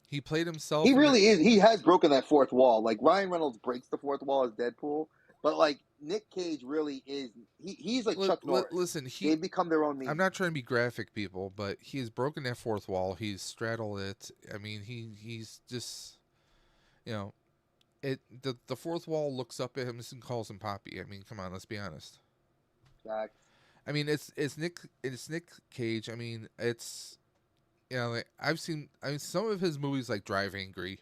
He played He himself in the. really is. He has broken that fourth wall. Like Ryan Reynolds breaks the fourth wall as Deadpool, but like Nick Cage really is. He's like Chuck Norris. Listen, They've become their own I'm meme. not trying to be graphic, people, but he has broken that fourth wall. He's straddled it. I mean, he's just, you know, the fourth wall looks up at him and calls him Poppy. I mean, come on, let's be honest. Facts. I mean, it's Nick Cage. I mean, it's like I mean some of his movies like Drive Angry.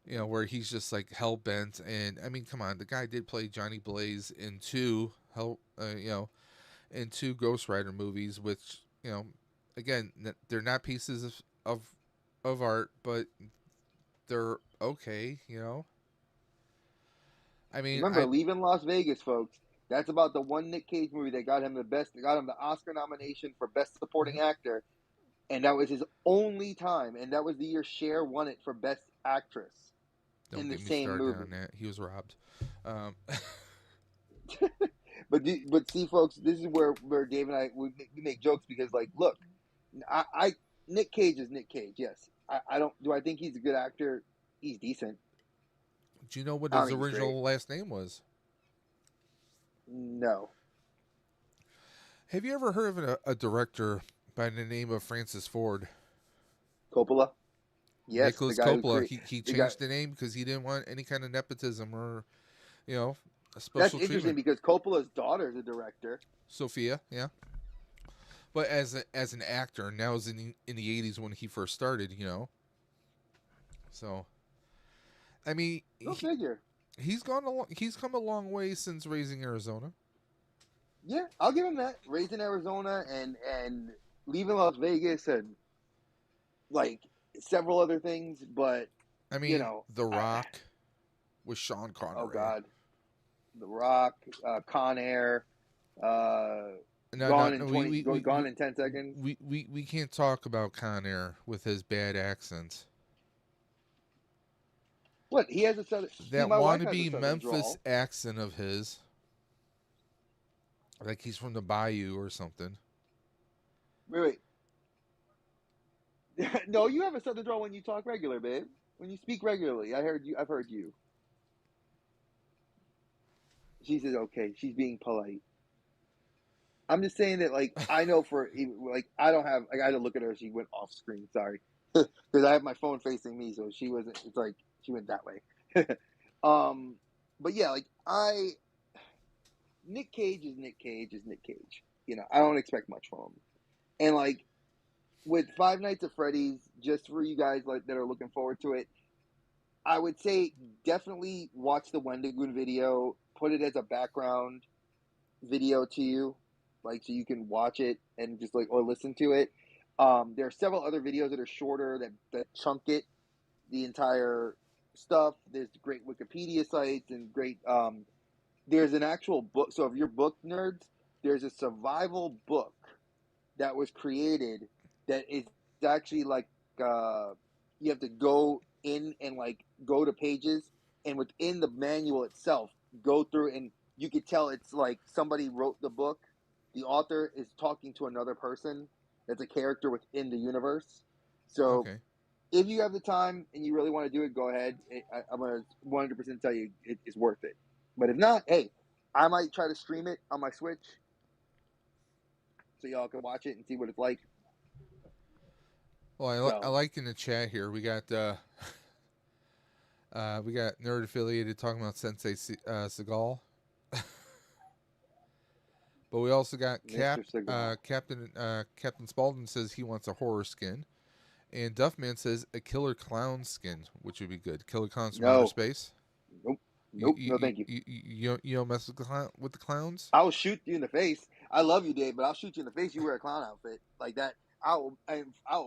Where he's just like hell bent, and I mean, come on, the guy did play Johnny Blaze in in two Ghost Rider movies, which again, they're not pieces of art, but they're okay. I mean, Remember, Leaving Las Vegas, folks. That's about the one Nick Cage movie that got him the Oscar nomination for Best Supporting Mhm. Actor, and that was his only time. And that was the year Cher won it for Best Actress Don't in the get me same started on movie. that. He was robbed. Um, But see, folks, this is where Dave and I we make jokes because, like, look, I Nick Cage is Nick Cage. Yes, I don't. Do I think he's a good actor? He's decent. do you know what I don't his think he's great. original last name was? No. Have you ever heard of a director by the name of Francis Ford? Coppola. Yes, the Nicholas guy who Coppola. created He the guy. changed the name because he didn't want any kind of nepotism or you know a That's special interesting treatment. because Coppola's daughter is a director. Sophia, yeah. But as an actor, and that was in the '80s when he first started. So I mean, Go figure. he's come a long way since Raising Arizona. Yeah, I'll give him that. Raised in Arizona and leaving Las Vegas and like several other things, but I you mean, know, The Rock with Sean oh Connery. God, The Rock, Con Air, uh, No, no, Gone in no. 20, Gone in 10 seconds. We can't talk about Con Air with his bad accent. What he has a southern. See, That my wife has a wannabe southern Memphis drawl. accent of his, like he's from the Bayou or something. Wait, wait. No, you have a southern drawl when you talk regular, babe. When you speak regularly, I heard you. I've heard you. She says, "Okay." She's being polite. I'm just saying that, like, I know for like I don't have like I had to look at her. She went off screen. Sorry, because I have my phone facing me, so she wasn't. It's like she went that way. um, but yeah, like Nick Cage is Nick Cage is Nick Cage. I don't expect much from him. And like with Five Nights at Freddy's, just for you guys like that are looking forward to it, I would say definitely watch the Wendigoon video. Put it as a background video to you, like so you can watch it and just like or listen to it. There are several other videos that are shorter that chunk it the entire stuff. There's great Wikipedia sites and great. There's an actual book. So if you're book nerds, there's a survival book that was created that is actually like you have to go in and like go to pages and within the manual itself go through and you could tell it's like somebody wrote the book. The author is talking to another person that's a character within the universe. So Okay. if you have the time and you really want to do it, go ahead. I'm gonna 100% tell you it's worth it. But if not, hey, I might try to stream it on my Switch so y'all can watch it and see what it's like. Well, I So like in the chat here we got We got Nerd Affiliated talking about Sensei Seagal. But we also got Mr. Seagal. Captain Spaulding says he wants a horror skin. And Duffman says a killer clown skin, which would be good. Killer clowns from outer No. space. Nope. You Nope. No, you thank you. you don't mess with with the clowns. I'll shoot you in the face. I love you, Dave, but I'll shoot you in the face. You wear a clown outfit like that. I will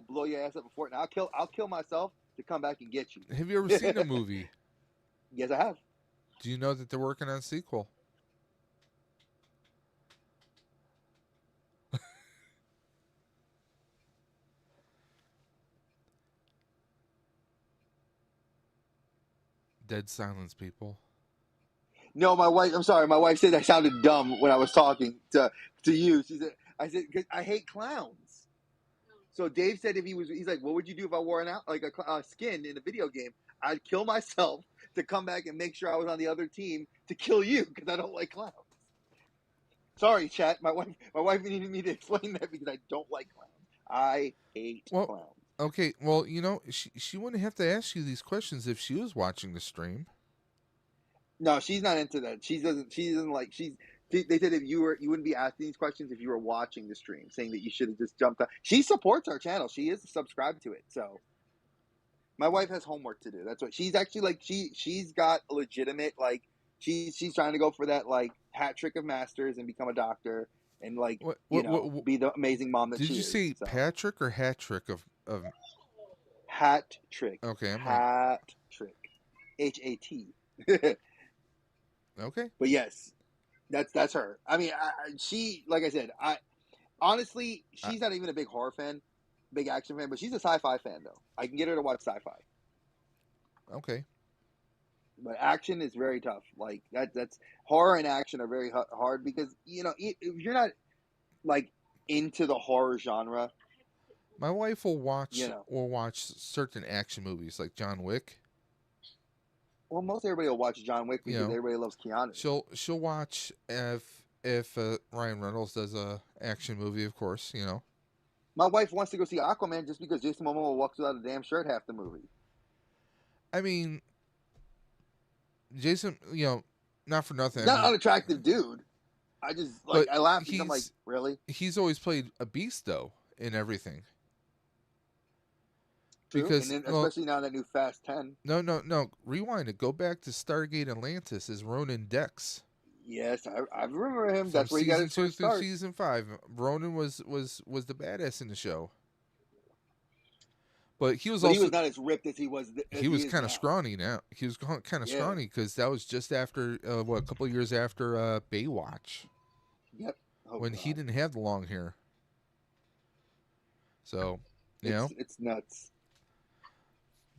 blow your ass up before it. And I'll kill myself to come back and get you. Have you ever seen a movie? Yes, I have. Do you know that they're working on a sequel? Dead silence, people. No, my wife. I'm sorry. My wife said I sounded dumb when I was talking to you. She said, I said, because I hate clowns. So Dave said he's like, what would you do if I wore a skin in a video game? I'd kill myself to come back and make sure I was on the other team to kill you because I don't like clowns. Sorry, chat. My wife needed me to explain that because I don't like clowns. I hate clowns. Okay. Well, she wouldn't have to ask you these questions if she was watching the stream. No, she's not into that. She doesn't like. They said you wouldn't be asking these questions if you were watching the stream, saying that you should have just jumped on. She supports our channel. She is subscribed to it. So my wife has homework to do. That's what she's actually like. She's got a legitimate she's trying to go for that hat trick of masters and become a doctor and be the amazing mom that she is. Did you say Patrick or hat trick of hat trick? Okay, hat trick. HAT. Okay. But yes, that's her. I mean, she like I said, honestly she's not even a big horror fan, big action fan, but she's a sci-fi fan though. I can get her to watch sci-fi. Okay. But action is very tough. Like that's horror and action are very hard because if you're not into the horror genre. My wife will watch certain action movies like John Wick. Well, most everybody will watch John Wick because everybody loves Keanu. She'll watch if Ryan Reynolds does a action movie, of course. My wife wants to go see Aquaman just because Jason Momoa walks without a damn shirt half the movie. I mean, Jason, not for nothing. He's not an unattractive dude. I just I laugh because I'm like, really? He's always played a beast though in everything. True. Because and then, especially now that new Fast 10. No. Rewind it. Go back to Stargate Atlantis as Ronan Dex. Yes, I remember him. That's where he got his first start. Through season 5. Ronan was the badass in the show. But he was not as ripped as he was. He was kind of scrawny now. He was kind of scrawny because that was just after a couple of years after Baywatch. Yep. When he didn't have the long hair. So, it's nuts.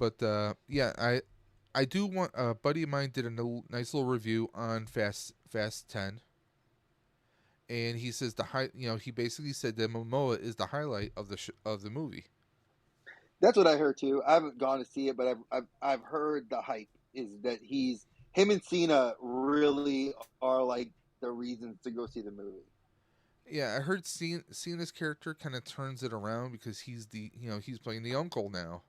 But I do want a buddy of mine did a nice little review on Fast 10, and he says he basically said that Momoa is the highlight of the movie. That's what I heard too. I haven't gone to see it, but I've heard the hype is that him and Cena really are like the reasons to go see the movie. Yeah, I heard Cena's character kind of turns it around because he's he's playing the uncle now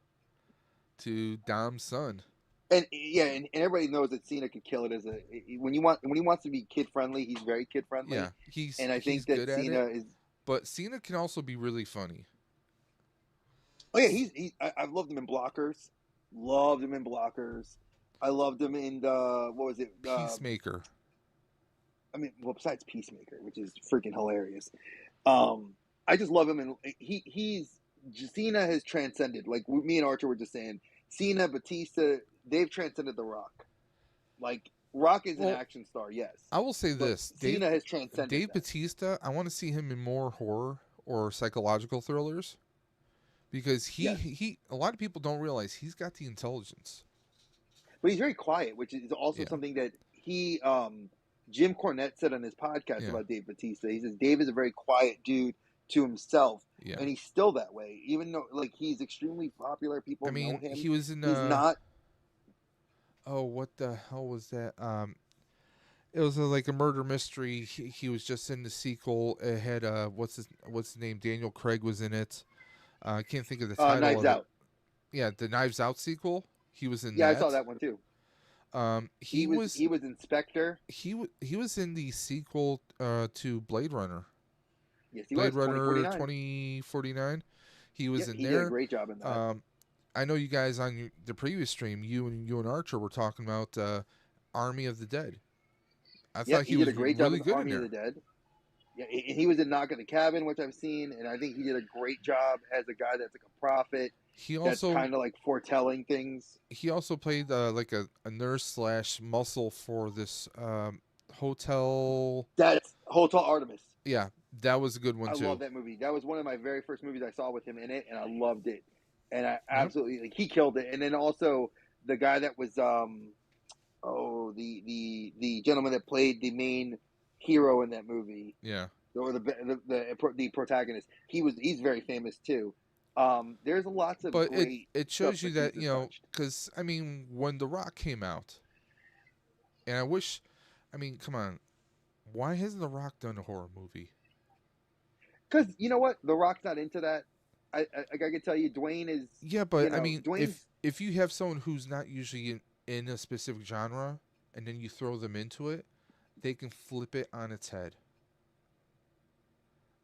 to Dom's son. And and everybody knows that Cena could kill it when he wants to be kid friendly, he's very kid friendly. Yeah, I think that Cena is. But Cena can also be really funny. Oh yeah, I've loved him in Blockers. Loved him in Blockers. I loved him in what was it? Peacemaker. I mean, well, besides Peacemaker, which is freaking hilarious. I just love him, and Cena has transcended. Like me and Archer were just saying, Cena, Batista, they've transcended The Rock. Like Rock is an action star, yes. I will say this: Cena has transcended. Dave Batista, I want to see him in more horror or psychological thrillers, because he a lot of people don't realize he's got the intelligence. But he's very quiet, which is also something that Jim Cornette said on his podcast about Dave Batista. He says Dave is a very quiet dude to himself, and he's still that way, even though he's extremely popular. People know him. He was in. He's not. Oh, what the hell was that? It was like a murder mystery. He was just in the sequel. It had what's his name? Daniel Craig was in it. I can't think of the title. Knives Out. Yeah, the Knives Out sequel. He was in. Yeah, I saw that one too. He was he was Inspector. he was in the sequel to Blade Runner. Yes, he Blade was Runner 2049. 2049. He Yeah, was in he did a there. great job in that. Um, I know you guys on the previous stream, you and Archer were talking about Army of the Dead. I Yep, thought he he did was a great job really as good in Army of the there. Dead. Yeah, and he was in Knock at the Cabin, which I've seen, and I think he did a great job as a guy that's like a prophet, He that's also kind of like foretelling things. he also played like a nurse slash muscle for this hotel. That's Hotel Artemis. Yeah, that was a good one I love too. that movie. That was one of my very first movies I saw with him in it, and I loved it. And I Yep. absolutely like he killed it. And then also the guy that was the gentleman that played the main hero in that movie, Yeah. or the protagonist. He's very famous too. There's lots of But it great it stuff shows you that Batista touched. because I mean when The Rock came out, and I mean, come on, why hasn't The Rock done a horror movie? Because you know what, The Rock's not into that. I can tell you, Dwayne is. Yeah, You but I know, mean, Dwayne's. if you have someone who's not usually in a specific genre, and then you throw them into it, they can flip it on its head.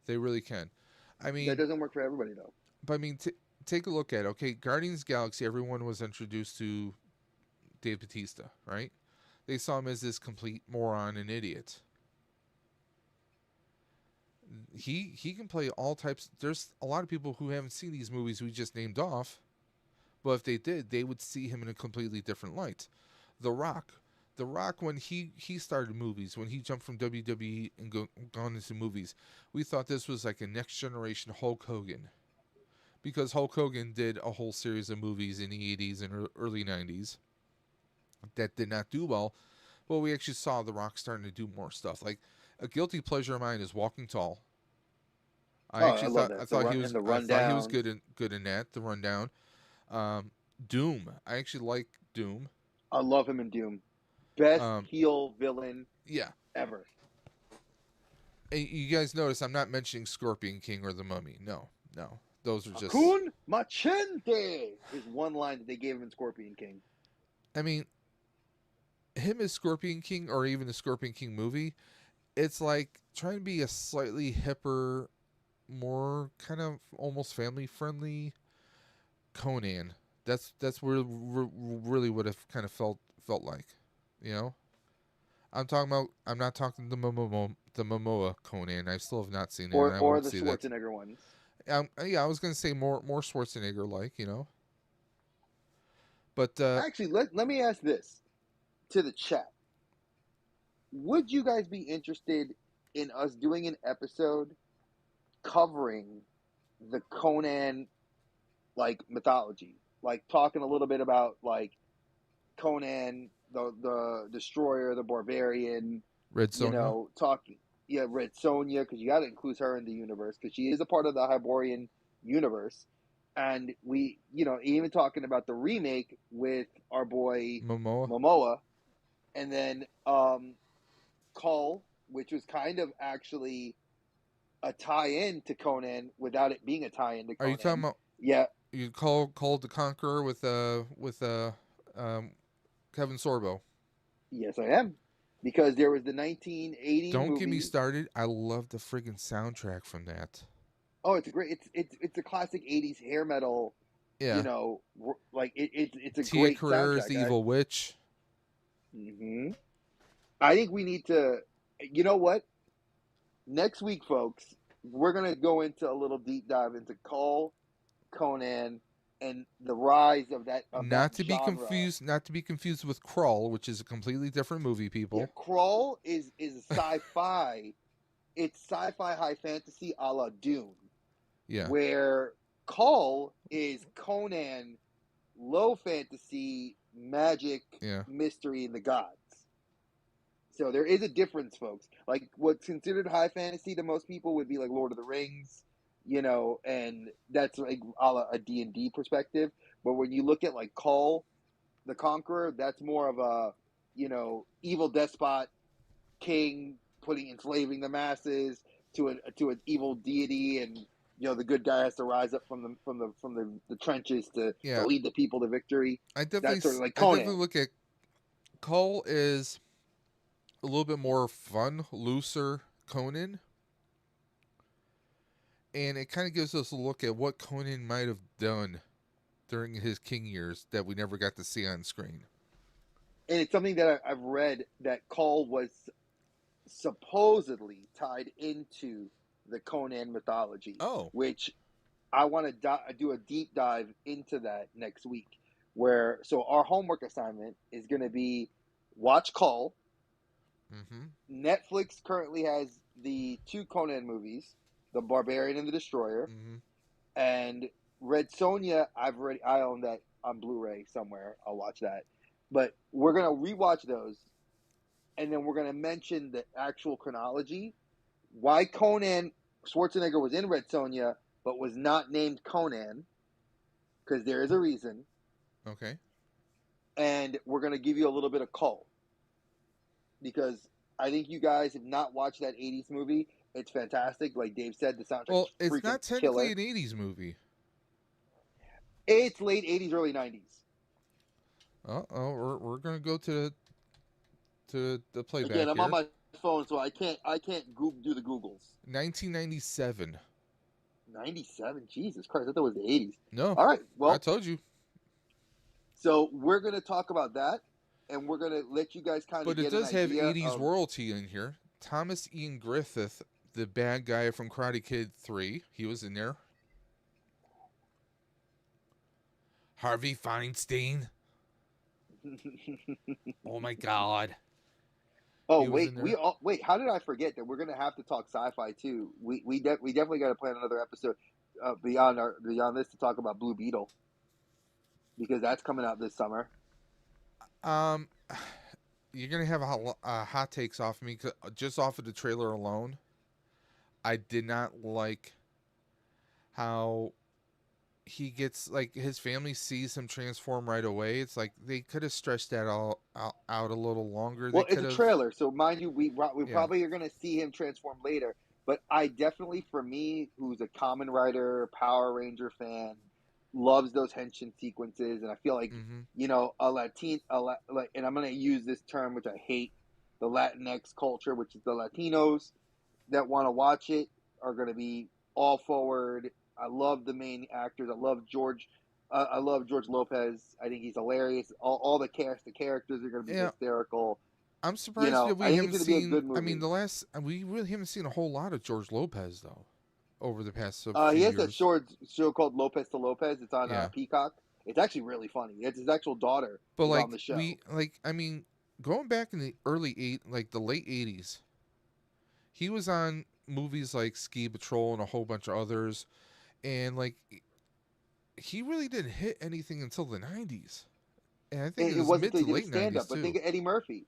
They really can. I That mean, doesn't work for everybody though. but I mean, take a look at it. Okay, Guardians of the Galaxy. Everyone was introduced to Dave Batista, right? They saw him as this complete moron and idiot. He can play all types. There's a lot of people who haven't seen these movies we just named off, but if they did, they would see him in a completely different light. The Rock, The Rock, when he started movies, when he jumped from WWE and gone into movies, we thought this was like a next generation Hulk Hogan, because Hulk Hogan did a whole series of movies in the 80s and early 90s that did not do well, but we actually saw The Rock starting to do more stuff. Like a guilty pleasure of mine is Walking Tall. I Oh, I actually love thought that. The run and the rundown. good in that. The Rundown, Doom. I actually like Doom. I love him in Doom. Best Um, heel villain yeah. ever. You guys notice I'm not mentioning Scorpion King or the Mummy. No, no, those are just. Hakun Machente is one line that they gave him in Scorpion King. I mean, him as Scorpion King or even the Scorpion King movie, it's like trying to be a slightly hipper, more kind of almost family friendly Conan. That's really what it kind of felt like, you know. I'm talking about. I'm not talking the Momoa Conan. I still have not seen it, and I Or won't the see that. Schwarzenegger ones. Yeah, I was gonna say more Schwarzenegger like, you know. But Actually, let me ask this to the chat. Would you guys be interested in us doing an episode covering the Conan like mythology? Like talking a little bit about like Conan, the destroyer, the barbarian, Red you Sonja. know, talking, yeah, Red Sonja, because you got to include her in the universe because she is a part of the Hyborian universe. And we, you know, even talking about the remake with our boy Momoa. Momoa, and then Cull, which was kind of actually a tie-in to Conan without it being a tie-in to Are you talking Conan. about Yeah, you called the Conqueror with um, Kevin Sorbo? yes, I am, because there was the 1980 Don't get me movie. started. I love the friggin' soundtrack from that. Oh, it's a great. It's a classic '80s hair metal. You Yeah, know, like it's a Tia great Carrere's soundtrack. The Evil Witch. Hmm I think we need to. You know what? Next week, folks, we're gonna go into a little deep dive into Call, Conan, and the rise of that genre. Not to be confused with Crawl, which is a completely different movie. Yeah, People. Crawl is sci-fi. It's sci-fi high fantasy a la Dune, Yeah, where Call is Conan, low fantasy, magic, yeah. mystery, and the gods. So there is a difference, folks. Like what's considered high fantasy to most people would be like Lord of the Rings, you know, and that's like a D&D perspective. But when you look at like Call, the Conqueror, that's more of a, you know, evil despot king enslaving the masses to an evil deity, and you know the good guy has to rise up from the trenches to Yeah, lead the people to victory. That's sort of like I definitely Conan. look at Cull is a little bit more fun, looser Conan, and it kind of gives us a look at what Conan might have done during his king years that we never got to see on screen. And it's something that I've read that Cole was supposedly tied into the Conan mythology, Oh, which I want to do a deep dive into that next week. Where so our homework assignment is going to be watch Call. mm-hmm. Netflix currently has the two Conan movies, The Barbarian and the Destroyer, Mm-hmm. and Red Sonja. I own that on Blu-ray somewhere. I'll watch that. But we're gonna rewatch those, and then we're gonna mention the actual chronology, why Conan Schwarzenegger was in Red Sonja but was not named Conan, because there is a reason, Okay. and we're gonna give you a little bit of Cole, because I think you guys have not watched that '80s movie. It's fantastic. Like Dave said, the soundtrack's Well, it's freaking not technically killer. an '80s movie. It's late '80s, early '90s. Oh, we're gonna go to the Again, playback I'm on here. my phone, so I can't do the Googles. 1997. '97, Jesus Christ! I thought it was the '80s. No, All right, I well, told you. so we're gonna talk about that, and we're gonna let you guys kind of But it get an does have idea 80s of. royalty in here. Thomas Ian Griffith, the bad guy from Karate Kid 3, he was in there. Harvey Feinstein. Oh my God. Oh He was wait, in there. wait. How did I forget that we're gonna have to talk sci-fi too? We definitely got to plan another episode beyond this to talk about Blue Beetle, because that's coming out this summer. Um, you're going to have hot takes off me just off of the trailer alone. I did not like how he gets like his family sees him transform right away. It's like they could have stretched that out a little longer. They Well, it's could a have, trailer, so mind you, we yeah. probably are going to see him transform later. But I definitely, for me, who's a Kamen Rider, Power Ranger fan, loves those henshin sequences, and I feel like Mm-hmm. like, and I'm going to use this term which I hate, the Latinx culture, which is the Latinos that want to watch it are going to be all forward. I love the main actors. I love George. I love George Lopez. I think he's hilarious. All the cast, the characters are going to be Yeah, hysterical. I'm surprised that I we think it's haven't going to be a seen. good I mean, movie. we really haven't seen a whole lot of George Lopez though over the past He few has that years. short show called Lopez to Lopez. It's on Yeah, Peacock. It's actually really funny. It's his actual daughter but is on like the show. I mean, going back in the the late '80s, he was on movies like Ski Patrol and a whole bunch of others, and like he really didn't hit anything until the '90s, and I think in It his wasn't mid until to he did a late stand '90s up. But think too. of Eddie Murphy.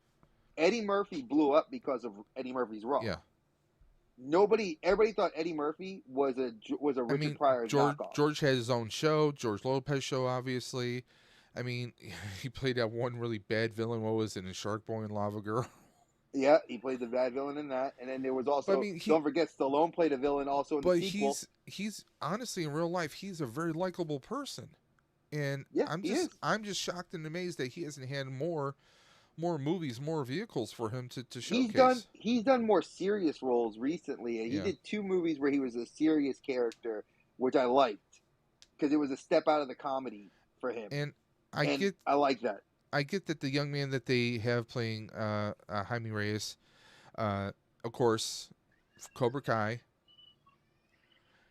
Eddie Murphy blew up because of Eddie Murphy's Raw. Yeah, Everybody thought Eddie Murphy was a I Richard mean Pryor knockoff. George had his own show, George Lopez show, obviously. I mean, he played that one really bad villain. What was it in Shark Boy and Lava Girl? Yeah, he played the bad villain in that, and then there was But I also, mean, don't forget, Stallone played a villain also in the but sequel. he's honestly in real life, he's a very likable person, and Yeah, he is. I'm just shocked and amazed that he hasn't had more movies, more vehicles for him to He's done showcase. he's done more serious roles recently. He Yeah, did two movies where he was a serious character, which I liked because it was a step out of the comedy for him, and I and get I like that. I get that the young man that they have playing Jaime Reyes, uh, of course, Cobra Kai.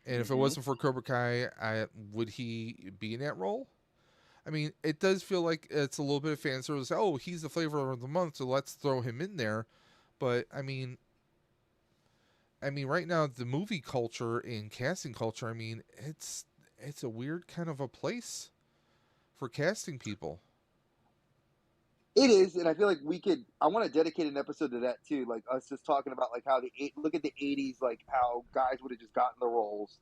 And if it Hmm. wasn't for Cobra Kai, would he be in that role? I mean, it does feel like it's a little bit of fan service. Oh, he's the flavor of the month, so let's throw him in there. But I mean, right now the movie culture and casting culture. I mean, it's a weird kind of a place for casting people. It is, and I feel like we could. I want to dedicate an episode to that too, like us just talking about like how look at the '80s, like how guys would have just gotten the roles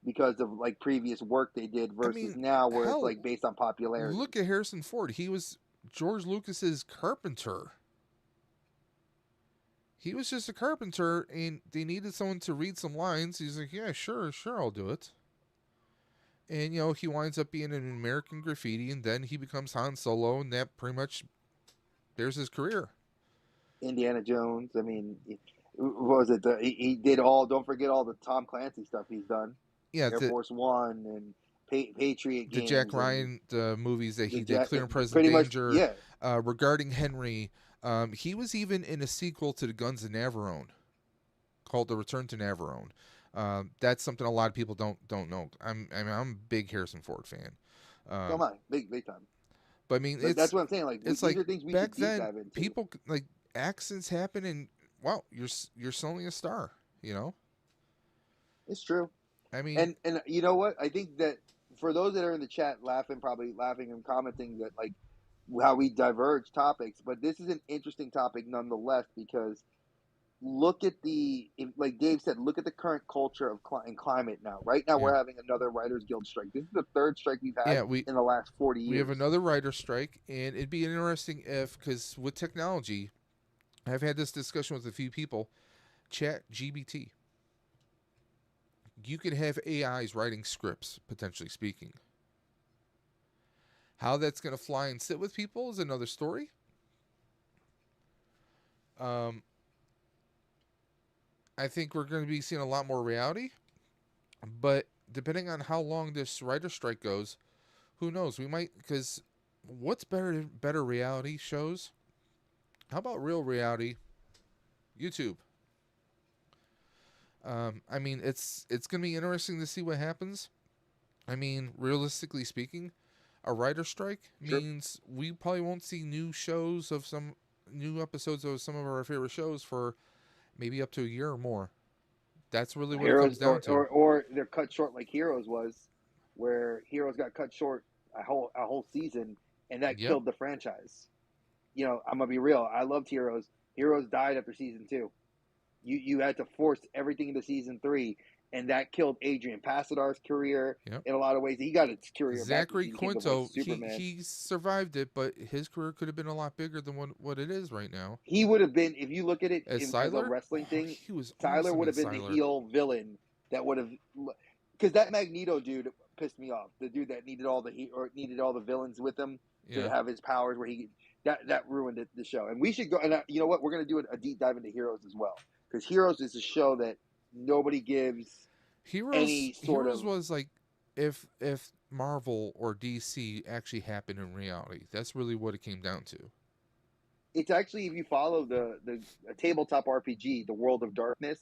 because of like previous work they did I versus mean, now where it's hell, like based on popularity. look at Harrison Ford. He was George Lucas's carpenter. He was just a carpenter, and they needed someone to read some lines. He's like, "Yeah, sure, I'll do it." And he winds up being an American Graffiti, and then he becomes Han Solo, and that pretty much There's his career. Indiana Jones. I mean, what was it? He did all. Don't forget all the Tom Clancy stuff he's done. Yeah, Air Force One and Patriot the Jack games and Ryan movies that the he did, Clear and Present pretty much. Danger, Yeah. Regarding Henry. He was even in a sequel to the Guns of Navarone called The Return to Navarone. That's something a lot of people don't know. I'm a big Harrison Ford fan. So am Um, I. Big time. but I mean, But that's what I'm saying. Like it's these like are things we back should deep then, dive into. people like accidents happen, and wow, you're suddenly a star. You know, It's true. I mean, And you know what? I think that for those that are in the chat laughing, probably laughing and commenting that like how we diverge topics, but this is an interesting topic nonetheless because look at like Dave said, look at the current culture of and climate now. Right now, yeah, we're having another Writers Guild strike. This is the third strike we've had yeah. We in the last 40 we have years. another writer strike, and it'd be interesting if, because with technology, I've had this discussion with a few people. Chat GBT, you can have AIs writing scripts, potentially speaking. How that's going to fly and sit with people is another story. Um, I think we're going to be seeing a lot more reality, but depending on how long this writer strike goes, who knows? We might, because what's better reality shows? How about real reality? YouTube. I mean, it's going to be interesting to see what happens. I mean, realistically speaking, a writer strike Sure. means we probably won't see new episodes of some of our favorite shows for maybe up to a year or more. That's really what it comes Heroes down to. or they're cut short like Heroes was, where Heroes got cut short a whole season and that Yep. killed the franchise. I'm gonna be real. I loved Heroes. Heroes died after season 2. You had to force everything into season 3, and that killed Adrian Pasadar's career Yep. in a lot of ways. He got his career back because Zachary he became the voice Quinto, of Superman. he survived it, but his career could have been a lot bigger than what it is right now. He would have been, if you look at it As as a Siler, wrestling oh, thing, he was Tyler awesome would as have been the Siler. heel villain that would have, because that Magneto dude pissed me off. The dude that needed all the villains with him to Yeah. have his powers, where that ruined the show. And we should go. And you know what? We're going to do a deep dive into Heroes as well, because Heroes is a show that nobody gives any sort Heroes of. was like if Marvel or DC actually happened in reality. That's really what it came down to. It's actually, if you follow the tabletop RPG, the World of Darkness,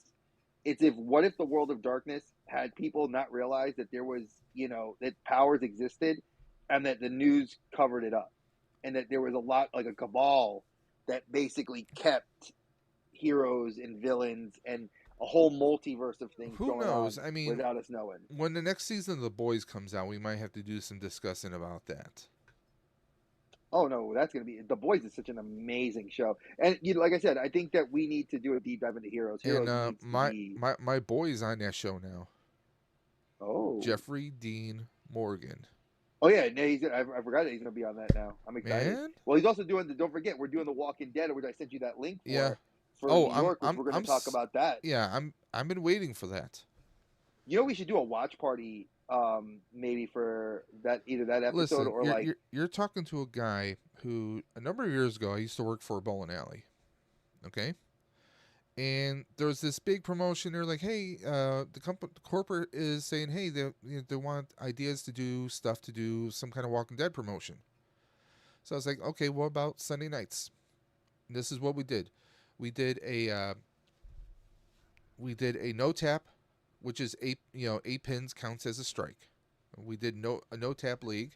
it's what if the World of Darkness had people not realize that there was, that powers existed, and that the news covered it up, and that there was a lot like a cabal that basically kept heroes and villains and a whole multiverse of things Who going knows? on I mean, without us knowing. when the next season of The Boys comes out, we might have to do some discussing about that. Oh no, that's gonna be The Boys is such an amazing show, and like I said, I think that we need to do a deep dive into Heroes. And Heroes needs to be. my boy's on that show now. Oh, Jeffrey Dean Morgan. oh yeah, no, I forgot that he's gonna be on that now. I'm excited. Man, Well, he's also doing the. Don't forget, we're doing the Walking Dead, which I sent you that link yeah. for Oh, New York, which we're gonna talk about that. yeah. I've been waiting for that. We should do a watch party, maybe for that either that episode Listen, or like. you're talking to a guy who a number of years ago I used to work for a bowling alley. Okay, and there was this big promotion. They're like, hey, the corporate is saying, hey, they want ideas to do stuff to do some kind of Walking Dead promotion. So I was like, okay, what about Sunday nights? And this is what we did. We did a no tap, which is eight pins counts as a strike. We did a no tap league,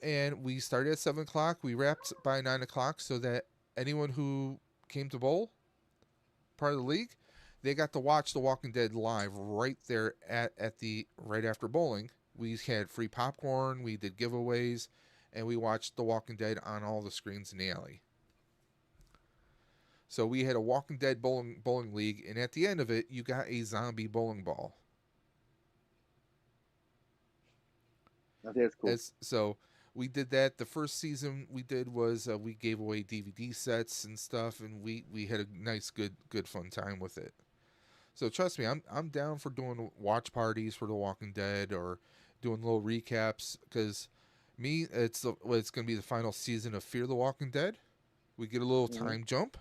and we started at 7 o'clock. We wrapped by 9 o'clock, so that anyone who came to bowl, part of the league, they got to watch The Walking Dead live right there at the right after bowling. We had free popcorn, we did giveaways, and we watched The Walking Dead on all the screens in the alley. So we had a Walking Dead bowling league, and at the end of it, you got a zombie bowling ball. I think that's cool. So we did that. The first season we did was we gave away DVD sets and stuff, and we had a nice, good fun time with it. So trust me, I'm down for doing watch parties for The Walking Dead or doing little recaps because it's going to be the final season of Fear the Walking Dead. We get a little Hmm. time jump,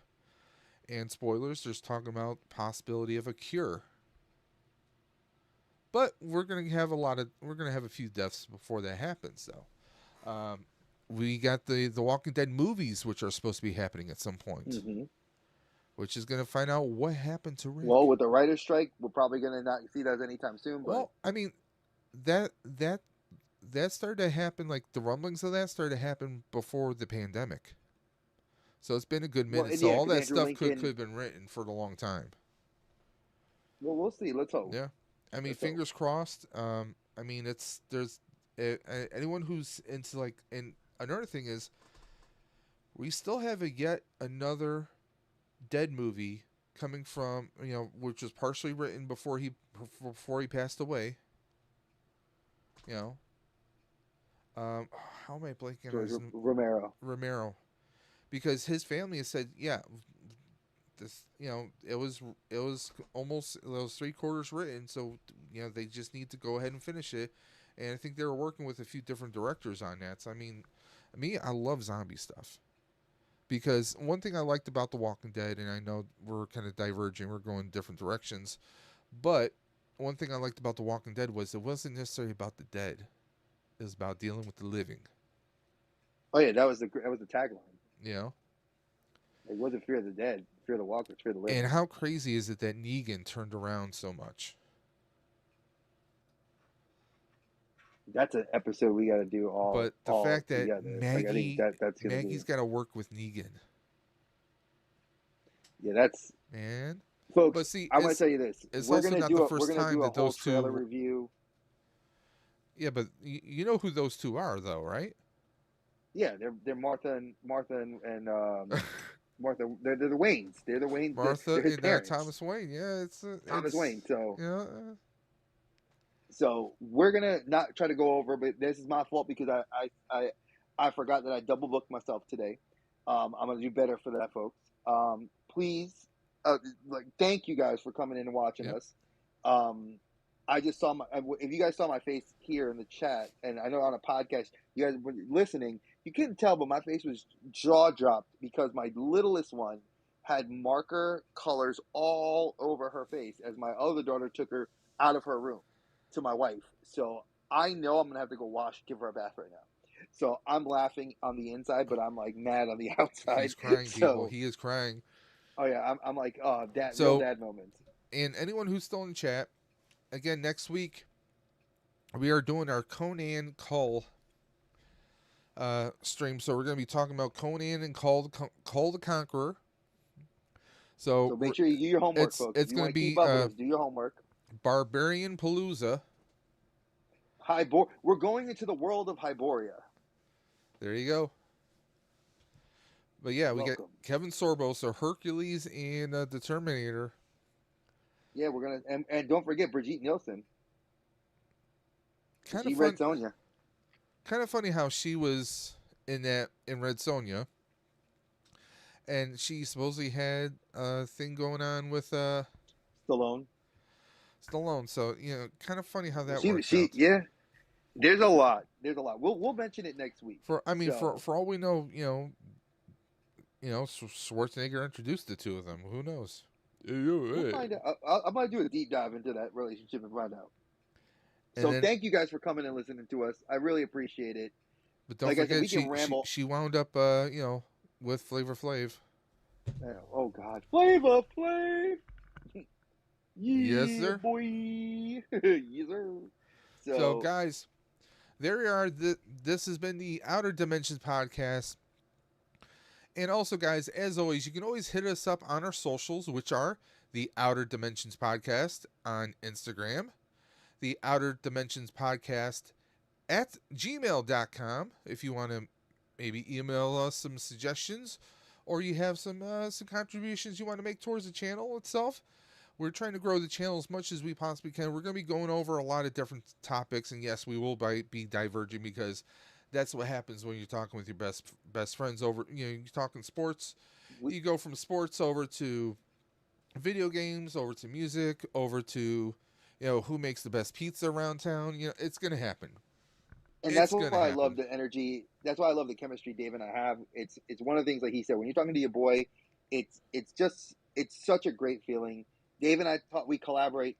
and spoilers. There's talking about possibility of a cure, but we're gonna have a few deaths before that happens, though. We got the Walking Dead movies, which are supposed to be happening at some point, Hmm. which is gonna find out what happened to Well, Rick. with the writer's strike, we're probably gonna not see those anytime soon. But Well, I mean, that that that started to happen. Like the rumblings of that started to happen before the pandemic. So it's been a good well, minute. and So yeah, all because that Andrew stuff could Lincoln. have been written for a long time. Well, we'll see. Let's hope. Yeah, I mean, Let's hope. fingers crossed. I mean, it's there's anyone who's into like, and another thing is we still have a yet another Dead movie coming from which was partially written before he passed away. You know, how am I blanking on George his Romero. Romero? Because his family has said, yeah, this it was almost it was 3/4 written, so they just need to go ahead and finish it. And I think they were working with a few different directors on that. So I mean, me, I love zombie stuff. Because one thing I liked about The Walking Dead, and I know we're kind of diverging, we're going different directions, but one thing I liked about The Walking Dead was it wasn't necessarily about the dead. It was about dealing with the living. Oh yeah, that was the tagline. You know? It wasn't fear of the dead, fear of the walkers, fear of the And living. how crazy is it that Negan turned around so much? That's an episode we got to do all But the all fact that together. Like I think that's gonna be Maggie's got to work with Negan, yeah. That's man. folks. But see, I'm gonna tell you this. it's We're also gonna not the do a we're first gonna time do a that whole those trailer two. review. Yeah, but you know who those two are, though, right? Yeah, they're Martha and Martha. They're the Waynes. They're the Waynes. They're Martha his and parents. Thomas Wayne. Yeah, Thomas it's Wayne. So you know so we're gonna not try to go over, but this is my fault because I forgot that I double booked myself today. I'm gonna do better for that, folks. Please, like, thank you guys for coming in and watching yep. us. Um, I just saw my. If you guys saw my face here in the chat, and I know on a podcast, you guys were listening, you couldn't tell, but my face was jaw dropped because my littlest one had marker colors all over her face as my other daughter took her out of her room to my wife. So I know I'm gonna have to go wash, give her a bath right now. So I'm laughing on the inside, but I'm like mad on the outside. He's crying, people. So He is crying. oh yeah, I'm like dad, real So, dad moment. and anyone who's still in chat, again next week we are doing our Conan Cull stream. So we're going to be talking about Conan and Cull the Conqueror. So So make sure you do your homework, folks. If it's you going want to to keep be up with us, do your homework. Barbarian Palooza. We're going into the world of Hyboria. There you go. But yeah, we got Welcome. Kevin Sorbo, so Hercules and the Terminator. Yeah, we're gonna and don't forget Brigitte Nielsen. Kind of She Red fun. Sonja. Kind of funny how she was in Red Sonja, and she supposedly had a thing going on with Stallone. Stallone. So kind of funny how that She worked she out. yeah. There's a lot. There's a lot. We'll mention it next week. For I mean, So for all we know, Schwarzenegger introduced the two of them. Who knows? we'll find out. I'm gonna do a deep dive into that relationship and find out. And So then, thank you guys for coming and listening to us. I really appreciate it. but don't Like I said, forget, we can ramble. she wound up, with Flavor Flav. Oh God, Flavor Flav. Yes, Yeah, sir. boy. Yes, sir. So, So guys, there we are. This has been the Outer Dimensions podcast. And also, guys, as always, you can always hit us up on our socials, which are the Outer Dimensions Podcast on Instagram, the Outer Dimensions Podcast at gmail.com if you want to maybe email us some suggestions or you have some contributions you want to make towards the channel itself. We're trying to grow the channel as much as we possibly can. We're going to be going over a lot of different topics, and yes, we will be diverging because that's what happens when you're talking with your best friends over. You're talking sports. we, You go from sports over to video games, over to music, over to who makes the best pizza around town. It's going to happen. And that's It's why gonna I love happen. the energy. That's why I love the chemistry Dave and I have. It's one of the things like he said when you're talking to your boy, it's such a great feeling. Dave and I talk, we collaborate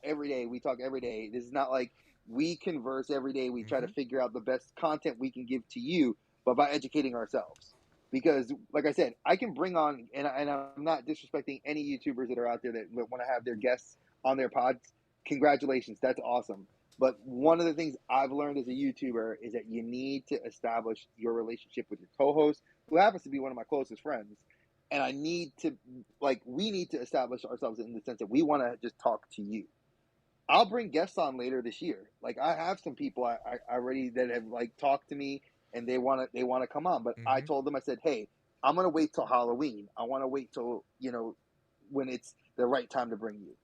every day. We talk every day. This is not like we converse every day. We try to Hmm. figure out the best content we can give to you, but by educating ourselves. Because, like I said, I can bring on, and I'm not disrespecting any YouTubers that are out there that want to have their guests on their pods. Congratulations, that's awesome. But one of the things I've learned as a YouTuber is that you need to establish your relationship with your co-host, who happens to be one of my closest friends. And I need to, like, we need to establish ourselves in the sense that we want to just talk to you. I'll bring guests on later this year. Like, I have some people I already that have like talked to me and they want to come on. But I Hmm. told them, I said, hey, I'm gonna wait till Halloween. I want to wait till when it's the right time to bring you.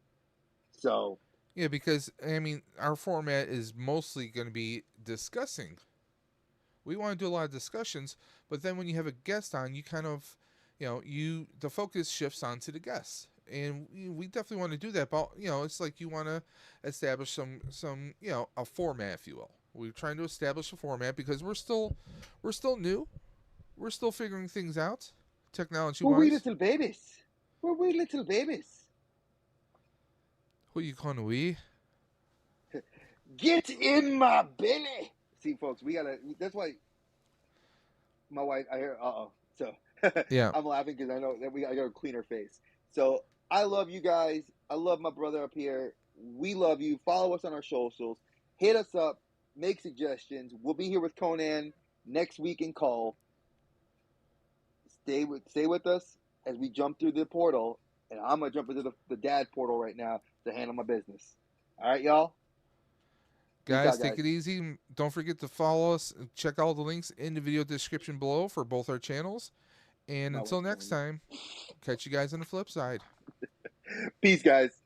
So Yeah, because I mean, our format is mostly going to be discussing. We want to do a lot of discussions, but then when you have a guest on, you kind of, the focus shifts onto the guests, and we definitely want to do that. But it's like you want to establish some a format, if you will. We're trying to establish a format because we're still new. We're still figuring things out, technology we're wee wise. little babies. We're wee little babies. Who you calling we? Get in my belly. See, folks, we gotta. That's why my wife. I hear. So Yeah, I'm laughing because I know that I gotta clean her face. So I love you guys. I love my brother up here. We love you. Follow us on our socials. Hit us up. Make suggestions. We'll be here with Conan next week in call. Stay with us as we jump through the portal, and I'm gonna jump into the dad portal right now to handle my business. All right, y'all. Peace guys, out, take guys. it easy. Don't forget to follow us. Check all the links in the video description below for both our channels. And My until wife's next calling me. time, catch you guys on the flip side. Peace, guys.